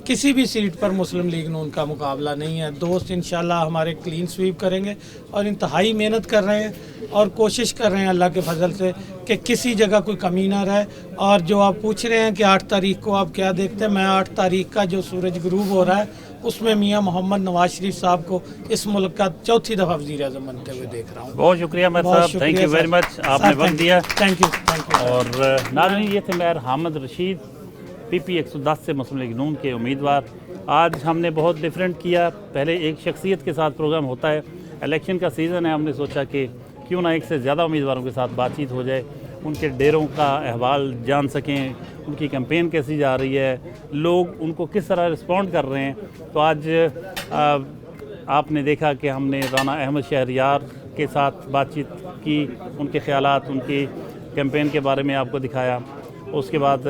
S2: किसी भी सीट पर मुस्लिम लीग नून का मुकाबला नहीं है। दोस्त इंशाल्लाह हमारे क्लीन स्वीप करेंगे और इंतहाई मेहनत कर रहे हैं और कोशिश कर रहे हैं अल्लाह के फजल से कि किसी जगह कोई कमी ना रहे। और जो आप पूछ रहे हैं कि 8 तारीख को आप क्या देखते हैं, मैं 8 तारीख का जो सूरज गुरूब हो रहा है उसमें मियां मोहम्मद नवाज शरीफ साहब को इस मुल्क का चौथी दफ़ा वज़ीर आज़म बनते हुए देख रहा हूँ।
S1: बहुत शुक्रिया मेयर साहब, थैंक यू वेरी मच, आपने वक्त दिया।
S2: Thank you, thank you.
S1: और नाज़रीन, ये थे मेयर हामिद रशीद, PP 110 से मुस्लिम लीग नून के उम्मीदवार। आज हमने बहुत डिफरेंट किया, पहले एक शख्सियत के साथ प्रोग्राम होता है, इलेक्शन का सीज़न है, हमने सोचा कि क्यों ना एक से ज़्यादा उम्मीदवारों के साथ बातचीत हो जाए, उनके डेरों का अहवाल जान सकें, उनकी कैंपेन कैसी जा रही है, लोग उनको किस तरह रिस्पॉन्ड कर रहे हैं। तो आज आपने देखा कि हमने राना अहमद शहरियार के साथ बातचीत की, उनके ख़यालात, उनकी कैंपेन के बारे में आपको दिखाया। उसके बाद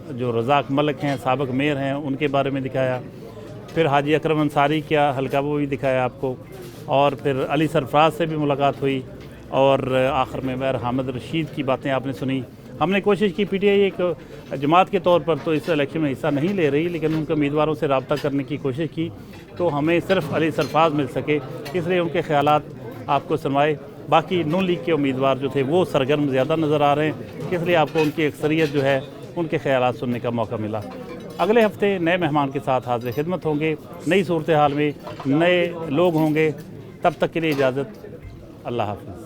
S1: जो रज़ाक मलिक हैं, साबिक़ मेयर हैं, उनके बारे में दिखाया। फिर हाजी अकरम अंसारी क्या हल्का वो भी दिखाया आपको, और फिर अली सरफराज से भी मुलाकात हुई, और आखिर में मेयर हामिद रशीद की बातें आपने सुनी। हमने कोशिश की, PTI एक जमात के तौर पर तो इस इलेक्शन में हिस्सा नहीं ले रही, लेकिन उनके उम्मीदवारों से रब्ता करने की कोशिश की तो हमें सिर्फ अली सरफराज मिल सके, इसलिए उनके ख़यालात आपको सुनवाए। बाकी नून लीग के उम्मीदवार जो थे वो सरगर्म ज़्यादा नज़र आ रहे हैं, इसलिए आपको उनकी अक्सरियत जो है उनके ख़यालात सुनने का मौका मिला। अगले हफ्ते नए मेहमान के साथ हाज़िर खिदमत होंगे, नई सूरत हाल में नए लोग होंगे। तब तक के लिए इजाज़त, अल्लाह हाफ़िज़।